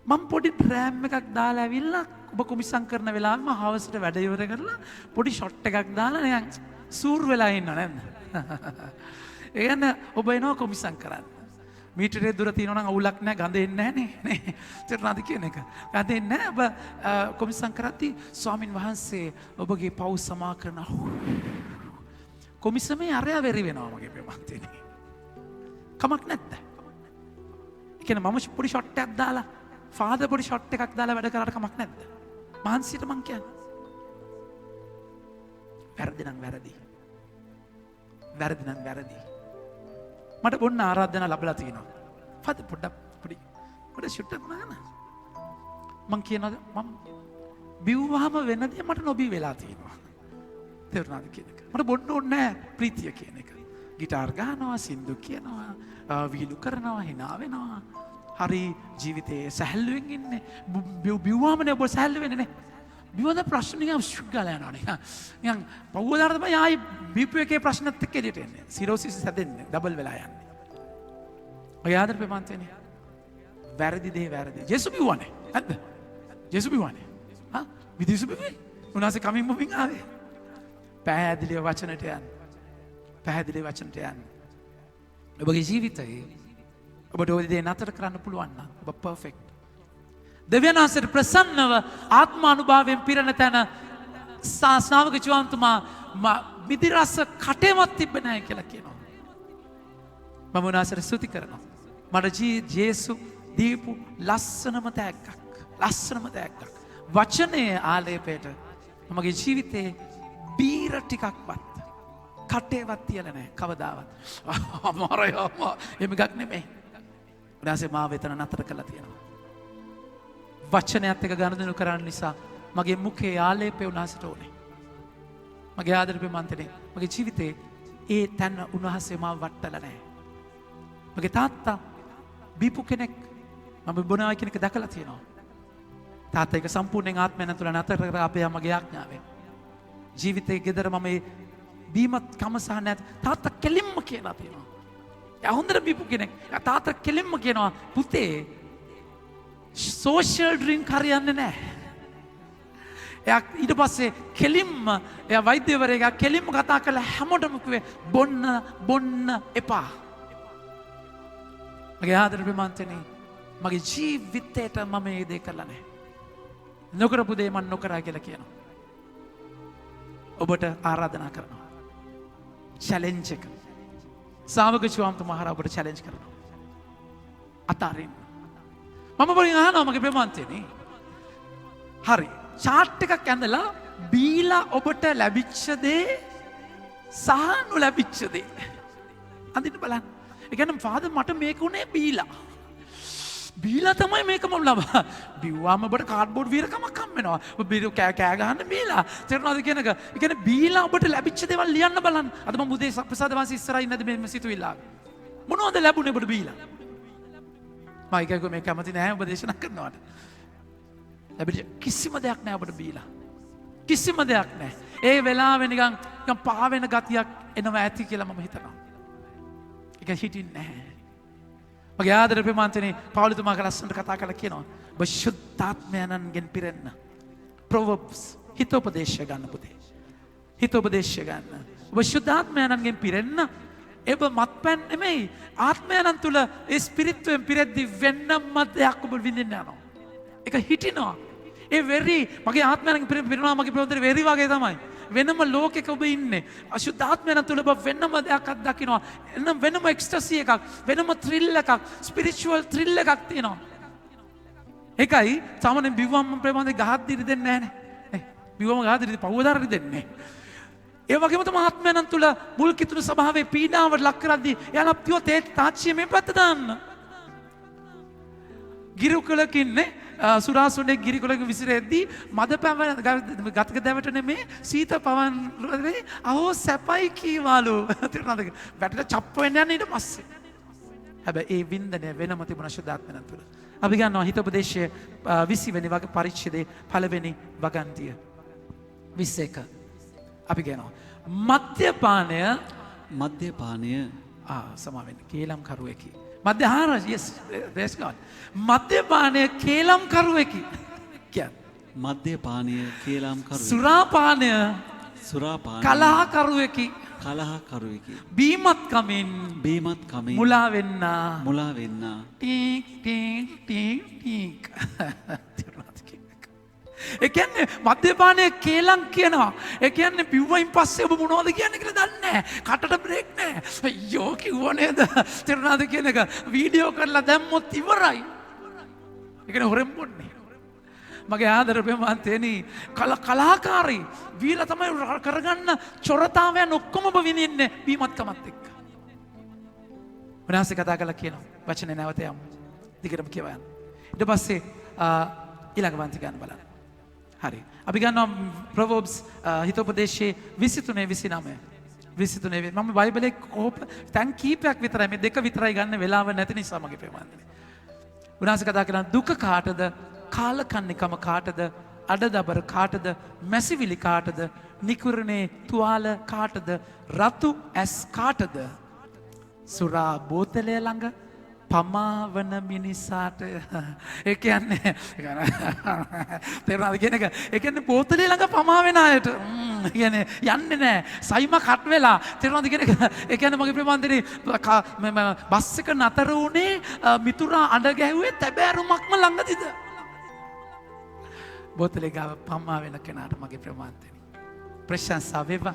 මම පොඩි ඩ්‍රෑම් එකක් දාලා ඇවිල්ලා ඔබ කොමිසම් කරන වෙලාවෙම හවසට වැඩ ඉවර කරලා පොඩි ෂොට් එකක් දාලා නිකන් සූර් වෙලා ඉන්නව නේද? ඒ කියන්නේ ඔබ එනවා කොමිසම් කරන්න. මීටරේ දුර තියෙනවා නම් අවුලක් නැහැ ගඳ එන්නේ නැහැ නේ. තේරුණාද කියන එක? ගඳ එන්නේ නැහැ. ඔබ කොමිසම් කරද්දී ස්වාමින් වහන්සේ ඔබගේ පව් සමා කරන කොමිසමේ අරයා වෙරි වෙනවා මගේ ප්‍රමාන්තේනේ. කමක් නැද්ද? ඒ කියන්නේ මම පොඩි ෂොට් එකක් දාලා ෆාදර් පොඩි ෂොට් එකක් දාලා වැඩ කරාට කමක් නැද්ද? මහන්සියට මං කියන්නේ. වැරදි නම් වැරදි. වැරදි නම් වැරදි. මට බොන්න ආරාධනා ලැබලා තියෙනවා. ෆාදර් පොඩ්ඩක් පොඩි ෂොට් එකක් නාන. මං කියනවා මම බිව්වහම වෙන දේ මට නොබී වෙලා තියෙනවා. තේරුණාද කියන එක? මට බොන්න ඕනේ නැහැ ප්‍රීතිය කියන එක. ගිටාර් ගහනවා, සින්දු කියනවා, වීලු කරනවා, hina වෙනවා. හරි ජීවිතේ සැහැල්ලුවෙන් ඉන්නේ. බිව්වමනේ ඔබ සැහැල්ලු වෙන්නේ නේ. බිව්වද ප්‍රශ්න නිකන් ශුග්ගලා යනවා නේ. නිකන් පවුවදාර තමයි ආයි බීපු එකේ ප්‍රශ්නත් එක්ක එළියට එන්නේ. සිරෝසිස් හැදෙන්නේ ඩබල් වෙලා යන්නේ. ඔය ආදර ප්‍රමාන්තනේ. වැරදි දේ වැරදි. ජේසු බිව්වනේ. නැද්ද? ජේසු බිව්වනේ. හා? විදේශ බිව්වේ. උනාසේ කමින් මොමින් ආවේ. පැහැදිලිව වචනට යන්න. පැහැදිලිව වචනට යන්න. ඔබගේ ජීවිතයේ ඔබට ඔය දේ නතර කරන්න පුළුවන් නම් ඔබ පර්ෆෙක්ට්. දෙවියන් වහන්සේට ප්‍රසන්නව ආත්මානුභාවයෙන් පිරෙන තැන ශ්‍රාවක ජීවන්තුමා මිදි රස කටේවත් තිබ්බේ නැහැ කියලා කියනවා. මම උන්වහන්සේට ස්තුති කරනවා. මට ජේසු දීපු ලස්සනම තෑග්ගක්. ලස්සනම තෑග්ගක්. වචනේ ආලේපයට මගේ ජීවිතේ බීර ටිකක්වත් කටේවත් තියලා නැහැ කවදාවත්. අමාරුයි අම්මා. එහෙම එකක් නෙමෙයි. උන්වහන්සේ මාව එතන නතර කළා තියෙනවා. වචනයත් එක්ක ගනුදෙනු කරන්න නිසා මගේ මුඛේ ආලේපේ උන්වහන්සේට ඕනේ. මගේ ආදරේ මන්තනේ මගේ ජීවිතේ ඒ තැන උන්වහන්සේ මාව වට්ටලා නැහැ. මගේ තාත්තා බීපු කෙනෙක් මම බොනවා කියන එක දැකලා තියෙනවා. තාත්තා ඒක සම්පූර්ණයෙන් ආත්මයෙන් තුළ නතර කර අපේ මගේ ආඥාවෙන්. ජීවිතේ ගෙදර මම මේ බීමත් කම සහ නැත් තාත්තා කෙලින්ම කියලා තියෙනවා. එයා හොඳට බීපු කෙනෙක්. තාත්තා කෙලින්ම කියනවා පුතේ සෝෂල් ඩ්‍රින්ක් හරියන්නේ නැහැ. එයා ඊට පස්සේ කෙලින්ම එයා වෛද්‍යවරයෙක් කෙලින්ම කතා කරලා හැමෝටම කිව්වේ බොන්න එපා. මගේ ආදර ප්‍රමාන්තනේ මගේ ජීවිතේට මම මේ දේ කළා නැහැ. නොකරපු දේ මම නොකරා කියලා කියනවා. ඔබට ආරාධනා කරනවා. චැලෙන්ජ් එක. ශ්‍රාවක ජීවන්තුමා හරහා ඔබට චැලෙන්ජ් කරනවා. අතාරින්න. මම බලින් අහනවා මගේ ප්‍රමාන්තනේ. හරි. චාට් එකක් ඇඳලා බීලා ඔබට ලැබිච්ච දේ සහ නොලැබිච්ච දේ. අඳින්න බලන්න. ඒ කියන්නේ ෆාදර් මට මේක උනේ බීලා. බීලා තමයි මේක මම ලබා. බිව්වාම ඔබට කාඩ්බෝඩ් වීරකමක් හම් වෙනවා. ඔබ බීලා කෑ ගහන්න බීලා. තේරුණාද කියන එක? ඒ කියන්නේ බීලා ඔබට ලැබිච්ච දේවල් ලියන්න බලන්න. අද මම උදේ ප්‍රසාද වංශ ඉස්සරහින් නැද මේ සිතුවිල්ල. මොනවද ලැබුණේ ඔබට බීලා? මම ඒකයි මේ කැමති නැහැ ඔබ දේශනා කරනවාට. ලැබිච්ච කිසිම දෙයක් නැහැ ඔබට බීලා. කිසිම දෙයක් නැහැ. ඒ වෙලාවේ නිකන් පාවෙන ගතියක් එනවා ඇති කියලා මම හිතනවා. ඒක හිටින්නේ නැහැ. මගේ ආදර ප්‍රමාන්තනේ පවුලතුමා ලස්සනට කතා කරලා කියනවා ඔබ ශුද්ධාත්මයන්ගෙන් පිරෙන්න. ප්‍රොවර්බ්ස් හිතෝපදේශය ගන්න පුතේ. හිතෝපදේශය ගන්න. ඔබ ශුද්ධාත්මයන්ගෙන් පිරෙන්න. එබ මත්පැන් නෙමෙයි ආත්මයන් තුළ ඒ ස්පිරිත්වයෙන් පිරෙද්දි වෙන්නම දෙයක් ඔබ විඳින්න යනවා. ඒක හිටිනවා. ඒ වෙරි මගේ ආත්මයෙන් පිරෙනවා මගේ ප්‍රවෘත්ති වෙරි වගේ තමයි. වෙනම ලෝකෙක ඔබ ඉන්නේ. අශුද්ධාත්මයන් තුළ ඔබ වෙනම දෙයක් අත්දකින්නවා. එනම් වෙනම එක්ස්ටසි එකක්, වෙනම ත්‍රිල් එකක්, ස්පිරිචුවල් ත්‍රිල් එකක් තියෙනවා. ඒකයි සාමාන්‍ය බිව්වම ප්‍රේමන්දේ ගහද්දි දෙන්නේ නැහැ නේ. බිව්වම ගහද්දි පවදාරි දෙන්නේ. ඒ වගේම තමයි ආත්මයන් තුළ මුල් කිතුණු ස්වභාවයේ පීඩාවට ලක් කරද්දී එයාලා පියෝ තේ තාච්චිය මේ පැත්ත දාන්න. ගිරුකලක ඉන්නේ සුරාසුනේ ගිරිකොලක විසිරෙද්දී මද පැවන ගතක දැවට නෙමේ සීත පවන් අහෝ සැපයි කීවාලු. තේරුණාද? වැටට චප්ප වෙන්න යන්නේ ඊට පස්සේ. හැබැයි ඒ වින්දනය වෙනම තිබුණ ශුද්ධාත්මයන් තුළ. අපි ගන්නවා හිතෝපදේශයේ 20 වෙනි වගේ පරිච්ඡේදයේ පළවෙනි වගන්තිය 21. අපි කියනවා මද්යපානය සමාවෙන්න කේලම් කරුවෙකි. මධ්‍යහාර yes praise God. මද්යපානය කේලම් කරුවෙකි. කියන්නේ මද්යපානය කේලම්කරුවෙකි. සුරාපානය කලහකරුවෙකි. කලහකරුවෙකි. බීමත් කමින් මුලා වෙන්න. ටීක් ටීක් ටීක් ටීක්. ඒ කියන්නේ මද්යපානය කේලම් කියනවා. ඒ කියන්නේ පිව්වයින් පස්සේ ඔබ මොනවද කියන්නේ කියලා දන්නේ නැහැ. කටට බ්‍රේක් නැහැ. අයියෝ කිව්ව නේද? තේරුණාද කියන එක වීඩියෝ කරලා දැම්මොත් ඉවරයි. ඒ කියන්නේ හොරෙන් බොන්නේ. මගේ ආදර ප්‍රේමන්තේනි කලාකාරී වීර තමයි කරගන්න චොරතාවයන් ඔක්කොම ඔබ විඳින්නේ බීමත්කමත් එක්ක. උන්වහන්සේ කතා කළා කියනවා වචනේ නැවත යමු. දිගටම කියවන්න. ඊට පස්සේ ඊළඟ වන්ති ගන්න බලන්න. හරි. අපි ගන්නවා ප්‍රොවර්බ්ස් හිතෝපදේශයේ 23 29. මම බයිබලයේ තැන් කීපයක් විතරයි මේ දෙක විතරයි ගන්න වෙලාව නැති නිසා මගේ ප්‍රේමන්තනේ. උන්වහන්සේ කතා කරන දුක කාටද? කාලකන්නිකම කාටද? අඩදබර කාටද? මැසිවිලි කාටද? නිකුරණේ තුවාල කාටද? රතු ඇස් කාටද? සුරා බෝතලය ළඟ පමාවන මිනිසාට. ඒ කියන්නේ තේරුණාද කියන එක? ඒ කියන්නේ බෝතලේ ළඟ පමා වෙන අයට කියන්නේ යන්නේ නැහැ. සයිම කට් වෙලා. තේරුණාද කියන එක? ඒ කියන්නේ මගේ ප්‍රේමන්තනේ බස් එක නතර වුණේ මිතුරා අඬ ගැහුවේ තැබෑරුමක්ම ළඟදීද? බෝතලේ ගාව පමා වෙන කෙනාට මගේ ප්‍රේමන්තනේ ප්‍රශංසා වේවා.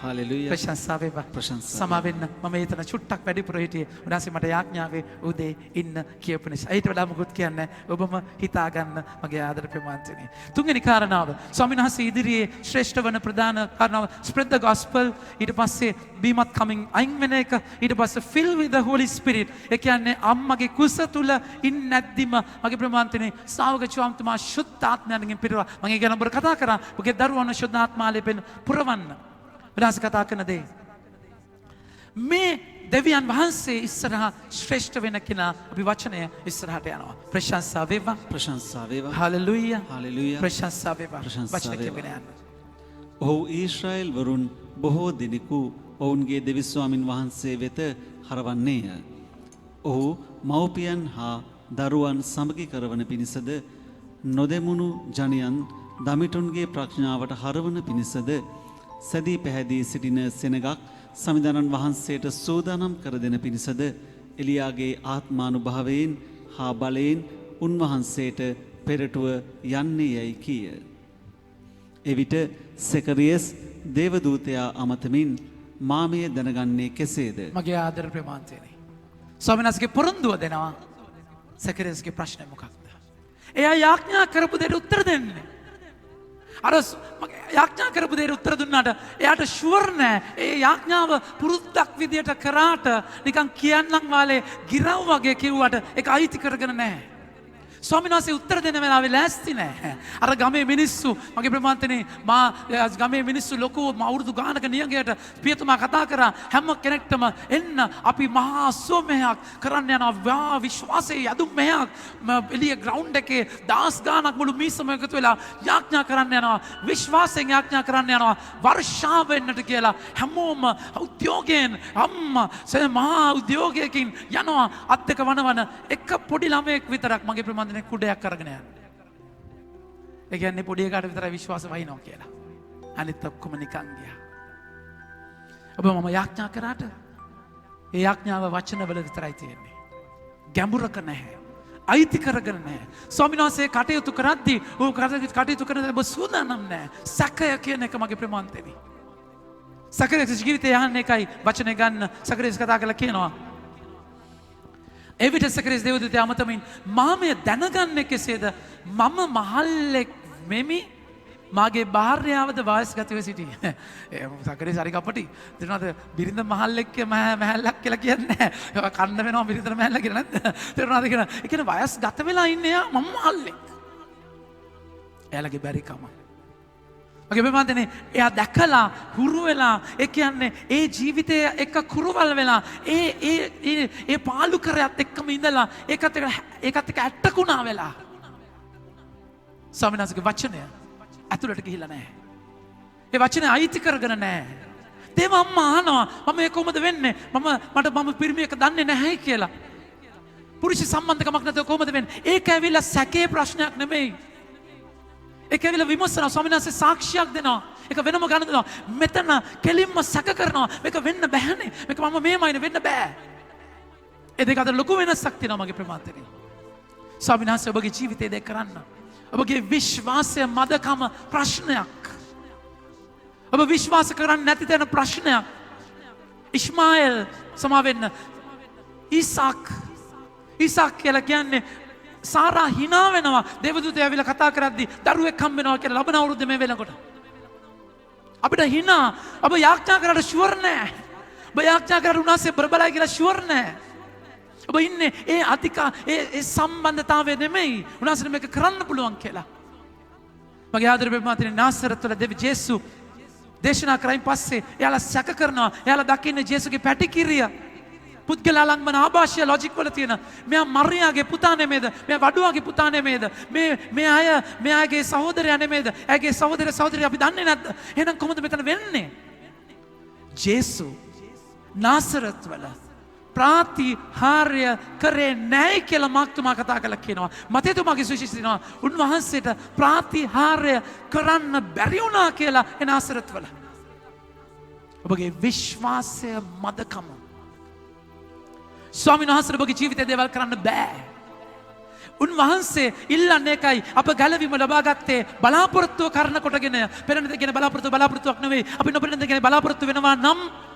හලෙලූයා. ප්‍රශංසා වේවා. සමාවෙන්න මම ඒතන චුට්ටක් වැඩිපුර හිටියේ. උන්වහන්සේ මට යාඥාවේ උදේ ඉන්න කියපු නිසා. ඊට වඩා මොකුත් කියන්නේ ඔබම හිතා ගන්න මගේ ආදර ප්‍රේමන්තනේ. තුන්වෙනි කාරණාව ස්වාමීන් වහන්සේ ඉදිරියේ ශ්‍රේෂ්ඨ වන ප්‍රධාන කාරණාව spread the gospel. ඊට පස්සේ බීමත් කමින් අයින් වෙන එක. ඊට පස්සේ fill with the holy spirit. ඒ කියන්නේ අම්මගේ කුස තුල ඉන්නේ නැද්දිම මගේ ප්‍රේමන්තනේ ශ්‍රාවක චුම්තුමා සුද්ධ ආත්මයෙන් පිරවා. මම ඒ ගැන ඔබට කතා කරා. ඔබගේ දරුවන්ව ශුද්ධාත්මාලයෙන් පුරවන්න. විනාශ කතා කරන දේ. මේ දෙවියන් වහන්සේ ඉස්සරහා ශ්‍රේෂ්ඨ වෙන කෙනා අපි වචනය ඉස්සරහට යනවා. ප්‍රශංසා වේවා. හලෙලූයා. ප්‍රශංසා වේවා. වචන කියගෙන යන්න. ඔහු ඊශ්‍රායෙල් වරුන් බොහෝ දිනෙකු ඔවුන්ගේ දෙවි ස්වාමින් වහන්සේ වෙත හරවන්නේය. ඔහු මව්පියන් හා දරුවන් සමගි කරවන පිණිසද නොදෙමුණු ජනයන් දමිටුන්ගේ ප්‍රඥාවට හරවන පිණිසද සැදී පැහැදී සිටින සෙනගක් සමිඳානන් වහන්සේට සූදානම් කර දෙන පිණිසද එලියාගේ ආත්මානුභාවයෙන් හා බලයෙන් උන්වහන්සේට පෙරටුව යන්නේ යයි කීය. එවිට සෙකරියස් දේවදූතයා අමතමින් මාමය දැනගන්නේ කෙසේද? මගේ ආදර ප්‍රේමාන්තයනි. ස්වාමීන් වහන්සේගේ පොරොන්දුව දෙනවා. සෙකරියස්ගේ ප්‍රශ්නය මොකක්ද? එයා යාඥා කරපු දෙයට උත්තර දෙන්නේ. අර යාඥා කරපු දෙයට උත්තර දුන්නාට එයාට ෂුවර් නෑ. ඒ යාඥාව පුරුද්දක් විදියට කරාට නිකන් කියන්නම් වාලේ ගිරව් වගේ කිව්වට ඒක අයිති කරගෙන නැහැ. ස්වාමීන් වහන්සේ උත්තර දෙන වෙලාවේ ලෑස්ති නැහැ. අර ගමේ මිනිස්සු මගේ ප්‍රමාන්තනේ මා ගමේ මිනිස්සු ලොකු අවුරුදු ගානක නියඟයට පියතුමා කතා කරා හැම කෙනෙක්ටම එන්න අපි මහා සෝමයක් කරන්න යනවා විශ්වාසයේ යදුම් මෙයක් එළිය ග්‍රවුන්ඩ් එකේ දාස් ගානක් මුළු මිනිස්සුම එකතු වෙලා යාඥා කරන්න යනවා විශ්වාසයෙන් යාඥා කරන්න යනවා වර්ෂාව වෙන්නට කියලා හැමෝම උද්‍යෝගයෙන් මහා උද්‍යෝගයකින් යනවා අත් දෙක වනවන එක පොඩි ළමයෙක් විතරක් මගේ ප්‍රමාන්තනේ කුඩයක් අරගෙන යනවා. ඒ කියන්නේ පොඩි එකාට විතරයි විශ්වාස වහිනවා කියලා. අනිත් ඔක්කොම නිකන් ගියා. ඔබ මම යාඥා කරාට ඒ යාඥාව වචනවල විතරයි තියෙන්නේ. ගැඹුරක නැහැ. අයිති කරගෙන නැහැ. ස්වාමීන් වහන්සේ කටයුතු කරද්දී ඔව් කටයුතු කරන ඔබ සූදානම් නැහැ. සැකය කියන එක මගේ ප්‍රමාන්තෙනි. සැකයේ ජීවිතය යන්නේ එකයි වචනේ ගන්න සකරියස් කතා කරලා කියනවා. එවිට සකරියස් දේවදූතයා අමතමින් මා මෙය දැනගන්නේ කෙසේද? මම මහල්ලෙක් මෙමි. මාගේ භාර්යාවද වායස්ගතව සිටියේ. සකරියස් හරි කපටි. තේරුණාද? බිරිඳ මහල්ලෙක් මහල්ලක් කියලා කියන්නේ නැහැ. ඒක කන්න වෙනවා බිරිඳට මහල්ලා කියලා නැද්ද? තේරුණාද කියන? ඒ කියන්නේ වයස්ගත වෙලා ඉන්නේ යා මම මහල්ලෙක්. එයාලගේ බැරිකම. මගේ ප්‍රමාන්තනේ එයා දැකලා හුරු වෙලා ඒ කියන්නේ ඒ ජීවිතය එක කුරුවල් වෙලා ඒ පාලු කරයත් එක්කම ඉඳලා ඒකත් එක්ක ඇට්ටකුණා වෙලා ස්වාමීන් වහන්සේගේ වචනය ඇතුළට ගිහිල්ලා නැහැ. ඒ වචනේ අයිති කරගෙන නැහැ. දේව අම්මා අහනවා මම මේ කොහොමද වෙන්නේ? මම පිරිමියෙක් දන්නේ නැහැ කියලා. පුරුෂ සම්බන්ධකමක් නැතුව කොහොමද වෙන්නේ? ඒක ඇවිල්ලා සැකේ ප්‍රශ්නයක් නෙමෙයි. ඒක ඇවිල්ලා විමසනවා ස්වාමීන් වහන්සේ සාක්ෂියක් දෙනවා. ඒක වෙනම ගන්න දෙනවා. මෙතන කෙලින්ම සැක කරනවා. මේක වෙන්න බෑනේ. මේක මම මේමයිනේ වෙන්න බෑ. ඒ දෙක අතර ලොකු වෙනසක් තියෙනවා මගේ ප්‍රමාන්තනේ. ස්වාමීන් වහන්සේ ඔබගේ ජීවිතේ දෙක කරන්න. ඔබගේ විශ්වාසය මදකම ප්‍රශ්නයක්. ඔබ විශ්වාස කරන්නේ නැති තැන ප්‍රශ්නයක්. ඉස්මාኤල් සමාවෙන්න ඊසාක් කියලා කියන්නේ සාරා හිනා වෙනවා දේවදූතයා ඇවිල්ලා කතා කරද්දී දරුවෙක් හම්බ වෙනවා කියලා ලබන අවුරුද්දේ මේ වෙනකොට. අපිට හිනා ඔබ යාඥා කරලා ෂුවර් නෑ. ඔබ යාඥා කරලා උනාසේ බරබලයි කියලා ෂුවර් නෑ. ඔබ ඉන්නේ ඒ ඒ සම්බන්ධතාවය නෙමෙයි උනාසට මේක කරන්න පුළුවන් කියලා. මගේ ආදරේ ප්‍රමාතනේ නාසරත් වල දෙවි ජේසු දේශනා කරයින් පස්සේ එයාලා සැක කරනවා. එයාලා දකින්නේ ජේසුගේ පැටිකිරිය. පුද්ගල ලංඝන ආభాෂය ලොජික් වල තියෙන මෙයා මරියාගේ පුතා නෙමේද? මෙයා වඩුවාගේ පුතා නෙමේද? මෙයාගේ සහෝදරයා නෙමේද? එයාගේ සහෝදරිය අපි දන්නේ නැද්ද? එහෙනම් කොහොමද මෙතන වෙන්නේ? ජේසු නාසරත් වල ප්‍රාතිහාර්ය කරේ නැහැ කියලා මාක්තුමා කතා කළා කියනවා. මතේතුමාගේ සුවිශේෂය තියෙනවා. උන්වහන්සේට ප්‍රාතිහාර්ය කරන්න බැරි වුණා කියලා ඒ නාසරත් වල. ඔබගේ විශ්වාසය මදකම. ස්වාමීන් වහන්සේට ඔබගේ ජීවිතේ දේවල් කරන්න බෑ. උන්වහන්සේ ඉල්ලන්නේ එකයි අප ගැලවීම ලබා ගත්තේ බලාපොරොත්තුව කරන කොටගෙන පෙරණ දෙගෙන බලාපොරොත්තුවක් නෙවෙයි. අපි නොපෙරණ දෙගෙන බලාපොරොත්තු වෙනවා නම්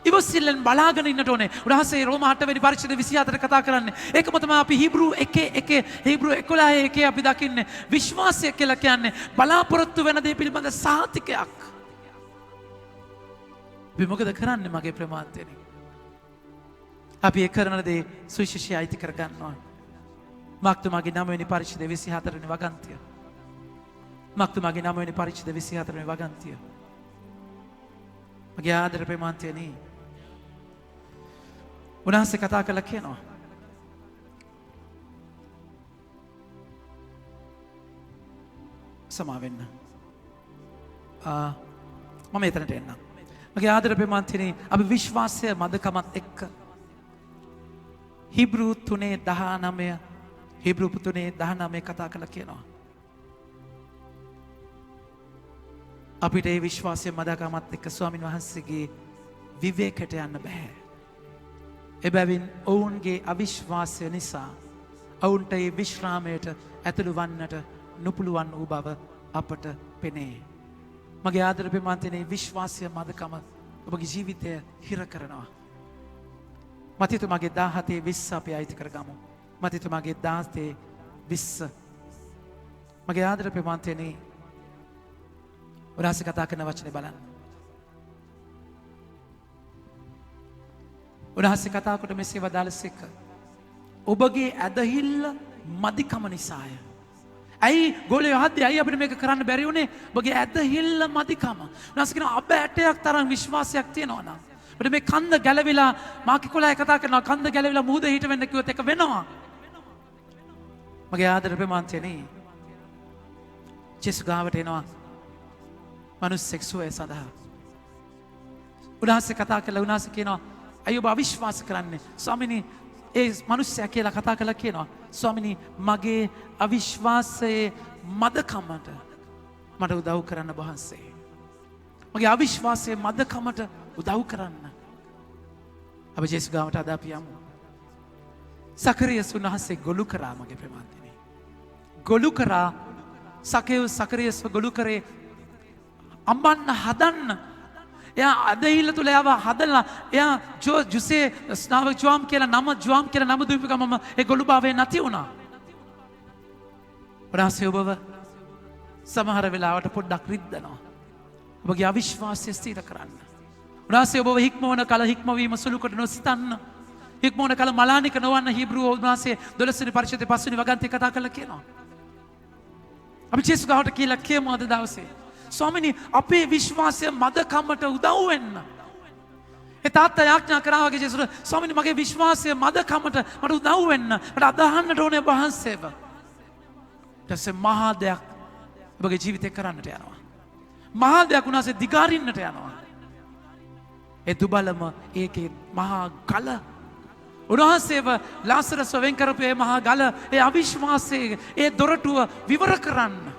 ඉවසිල්ලෙන් බලාගෙන ඉන්නට ඕනේ. උන්වහන්සේ රෝම 8 වෙනි පරිච්ඡේද 24 කතා කරන්නේ. ඒකම තමයි අපි හීබ්‍රු 1:11 අපි දකින්නේ. විශ්වාසය කියලා කියන්නේ බලාපොරොත්තු වෙන දේ පිළිබඳ සාතිකයක්. අපි මොකද කරන්නේ මගේ ප්‍රමාන්තේනේ? අපි ඒ කරන දේ සුවිශේෂී අයිති කර ගන්නවා. මාක්තුමාගේ 9 වෙනි පරිච්ඡේද 24 වෙනි වගන්තිය. මාක්තුමාගේ 9 වෙනි පරිච්ඡේද 24 වෙනි වගන්තිය. මගේ ආදර ප්‍රමාන්තයනේ උන්වහන්සේ කතා කළා කියනවා. සමා වෙන්න. මම එතනට එන්නම්. මගේ ආදර ප්‍රමාන්තයනේ අපි විශ්වාසය මදකමත් එක්ක හිබ්‍රු 3:19 කතා කළා කියනවා. අපිට ඒ විශ්වාසය මදකමත් එක්ක ස්වාමීන් වහන්සේගේ විවේකයට යන්න බෑ. එබැවින් ඔවුන්ගේ අවිශ්වාසය නිසා ඔවුන්ට ඒ විශ්‍රාමයට ඇතුළු වන්නට නොපුළුවන් වූ බව අපට පෙනේ. මගේ ආදර ප්‍රමාන්තනේ විශ්වාසය මදකම ඔබගේ ජීවිතය හිර කරනවා. මතීතුමාගේ 17:20 අපි අයිති කරගමු. මතීතුමාගේ 17:20 මගේ ආදර ප්‍රමාන්තනේ උන්වහන්සේ කතා කරන වචනේ බලන්න. උන්වහන්සේ කතා කොට මෙසේ වදාළසේක ඔබගේ ඇදහිල්ල මදිකම නිසාය. ඇයි ගෝලයෝ හද්දේ ඇයි අපිට මේක කරන්න බැරි වුණේ? ඔබගේ ඇදහිල්ල මදිකම. උන්වහන්සේ කියනවා අබ ඇටයක් තරම් විශ්වාසයක් තියෙනවා නම් අපිට මේ කන්ද ගැලවිලා මාකි කොළයි කතා කරනවා කන්ද ගැලවිලා මුහුද හිට වෙන්න කිව්වොත් ඒක වෙනවා. මගේ ආදර ප්‍රමාන්තයනේ ජේසු ගාවට එනවා මනුස්සෙක් සුවය සඳහා. උන්වහන්සේ කතා කළා උන්වහන්සේ කියනවා අයියෝ ඔබ අවිශ්වාස කරන්නේ. ස්වාමිනී ඒ මනුස්සයා කියලා කතා කළා කියනවා ස්වාමිනී මගේ අවිශ්වාසයේ මදකමට මට උදව් කරන්න වහන්සේ. මගේ අවිශ්වාසයේ මදකමට උදව් කරන්න. අපි ජේසු ගාවට අද අපි යමු. සකරියස් උන්වහන්සේ ගොළු කරා මගේ ප්‍රමාන්තනේ. ගොළු කරා සකරියස්ව ගොළු කරේ අම්බන්න හදන්න. එයා අදහිල්ල තුළ යව හදලා එයා ජුසේ ස්නාව ජුවාම් කියලා නම ජුවාම් කියලා නම දීපු ගමම ඒ ගොළු භාවය නැති වුණා. උන්වහන්සේ ඔබව සමහර වෙලාවට පොඩ්ඩක් රිද්දනවා. ඔබගේ අවිශ්වාසය ස්ථිර කරන්න. උන්වහන්සේ ඔබව හික්මවන කල හික්මවීම සුළු කොට නොසිතන්න. හික්මවන කල මලානික නොවන්න හීබ්‍රුව උන්වහන්සේ 12 වෙනි පරිච්ඡේදයේ 5 වෙනි වගන්තිය කතා කරලා කියනවා. අපි ජේසුස් ගාවට කියලා කියමු අද දවසේ. ස්වාමිනී අපේ විශ්වාසය මදකමට උදව් වෙන්න. ඒ තාත්තා යාඥා කරා වගේ ජේසුස් ස්වාමිනී මගේ විශ්වාසය මදකමට මට උදව් වෙන්න. මට අදහන්නට ඕනේ වහන්සේව. ඊටසේ මහා දෙයක් ඔබගේ ජීවිතේ කරන්නට යනවා. මහා දෙයක් උනාසේ දිගාරින්නට යනවා. ඒ දුබලම ඒකේ මහා ගල උන්වහන්සේව ලාසරස්ව වෙන් කරපු ඒ මහා ගල ඒ අවිශ්වාසයේ ඒ දොරටුව විවර කරන්න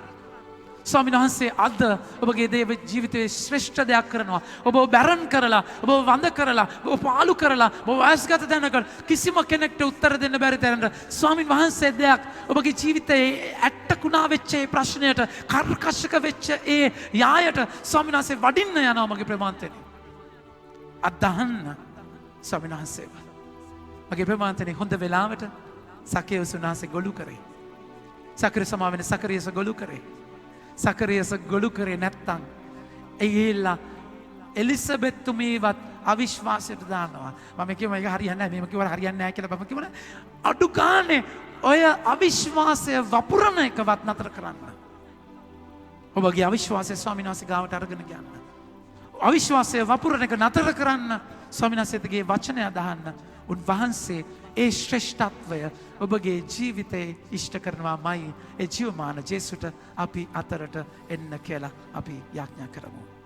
ස්වාමීන් වහන්සේ අද ඔබගේ දේව ජීවිතයේ ශ්‍රේෂ්ඨ දෙයක් කරනවා. ඔබ බැරන් කරලා ඔබ වඳ කරලා ඔබ පාලු කරලා ඔබ වයස්ගත දැනගන්න කිසිම කෙනෙක්ට උත්තර දෙන්න බැරි තරමට ස්වාමීන් වහන්සේ දෙයක් ඔබගේ ජීවිතයේ ඇට්ටකුණා වෙච්ච ඒ ප්‍රශ්නයට කර්කශක වෙච්ච ඒ යායට ස්වාමීන් වහන්සේ වඩින්න යනවා මගේ ප්‍රමාන්තනේ. අදහන්න ස්වාමීන් වහන්සේව මගේ ප්‍රමාන්තනේ හොඳ වෙලාවට සකේයුස් උන්වහන්සේ ගොළු කරේ. සකරිය සමාවෙන සකරියස ගොළු කරේ. සකරියස ගොළු කරේ නැත්තම් එයිලා එලිසබෙත්තුමීවත් අවිශ්වාසයට දානවා. මම කියුවා මේක හරියන්නේ නැහැ. මේක කිව්වා හරියන්නේ නැහැ කියලා. මම කිව්වා අඩු ගානේ ඔය අවිශ්වාසය වපුරන එකවත් නතර කරන්න. ඔබගේ අවිශ්වාසය ස්වාමීන් වහන්සේ ගාවට අරගෙන යන්න. අවිශ්වාසය වපුරන එක නතර කරන්න ස්වාමීන් වහන්සේගේ වචනය අදහන්න. උන්වහන්සේ ඒ ශ්‍රේෂ්ඨත්වය ඔබගේ ජීවිතේ ඉෂ්ට කරනවාමයි. ඒ ජීවමාන ජේසුට අපි අතරට එන්න කියලා අපි යාඥා කරමු.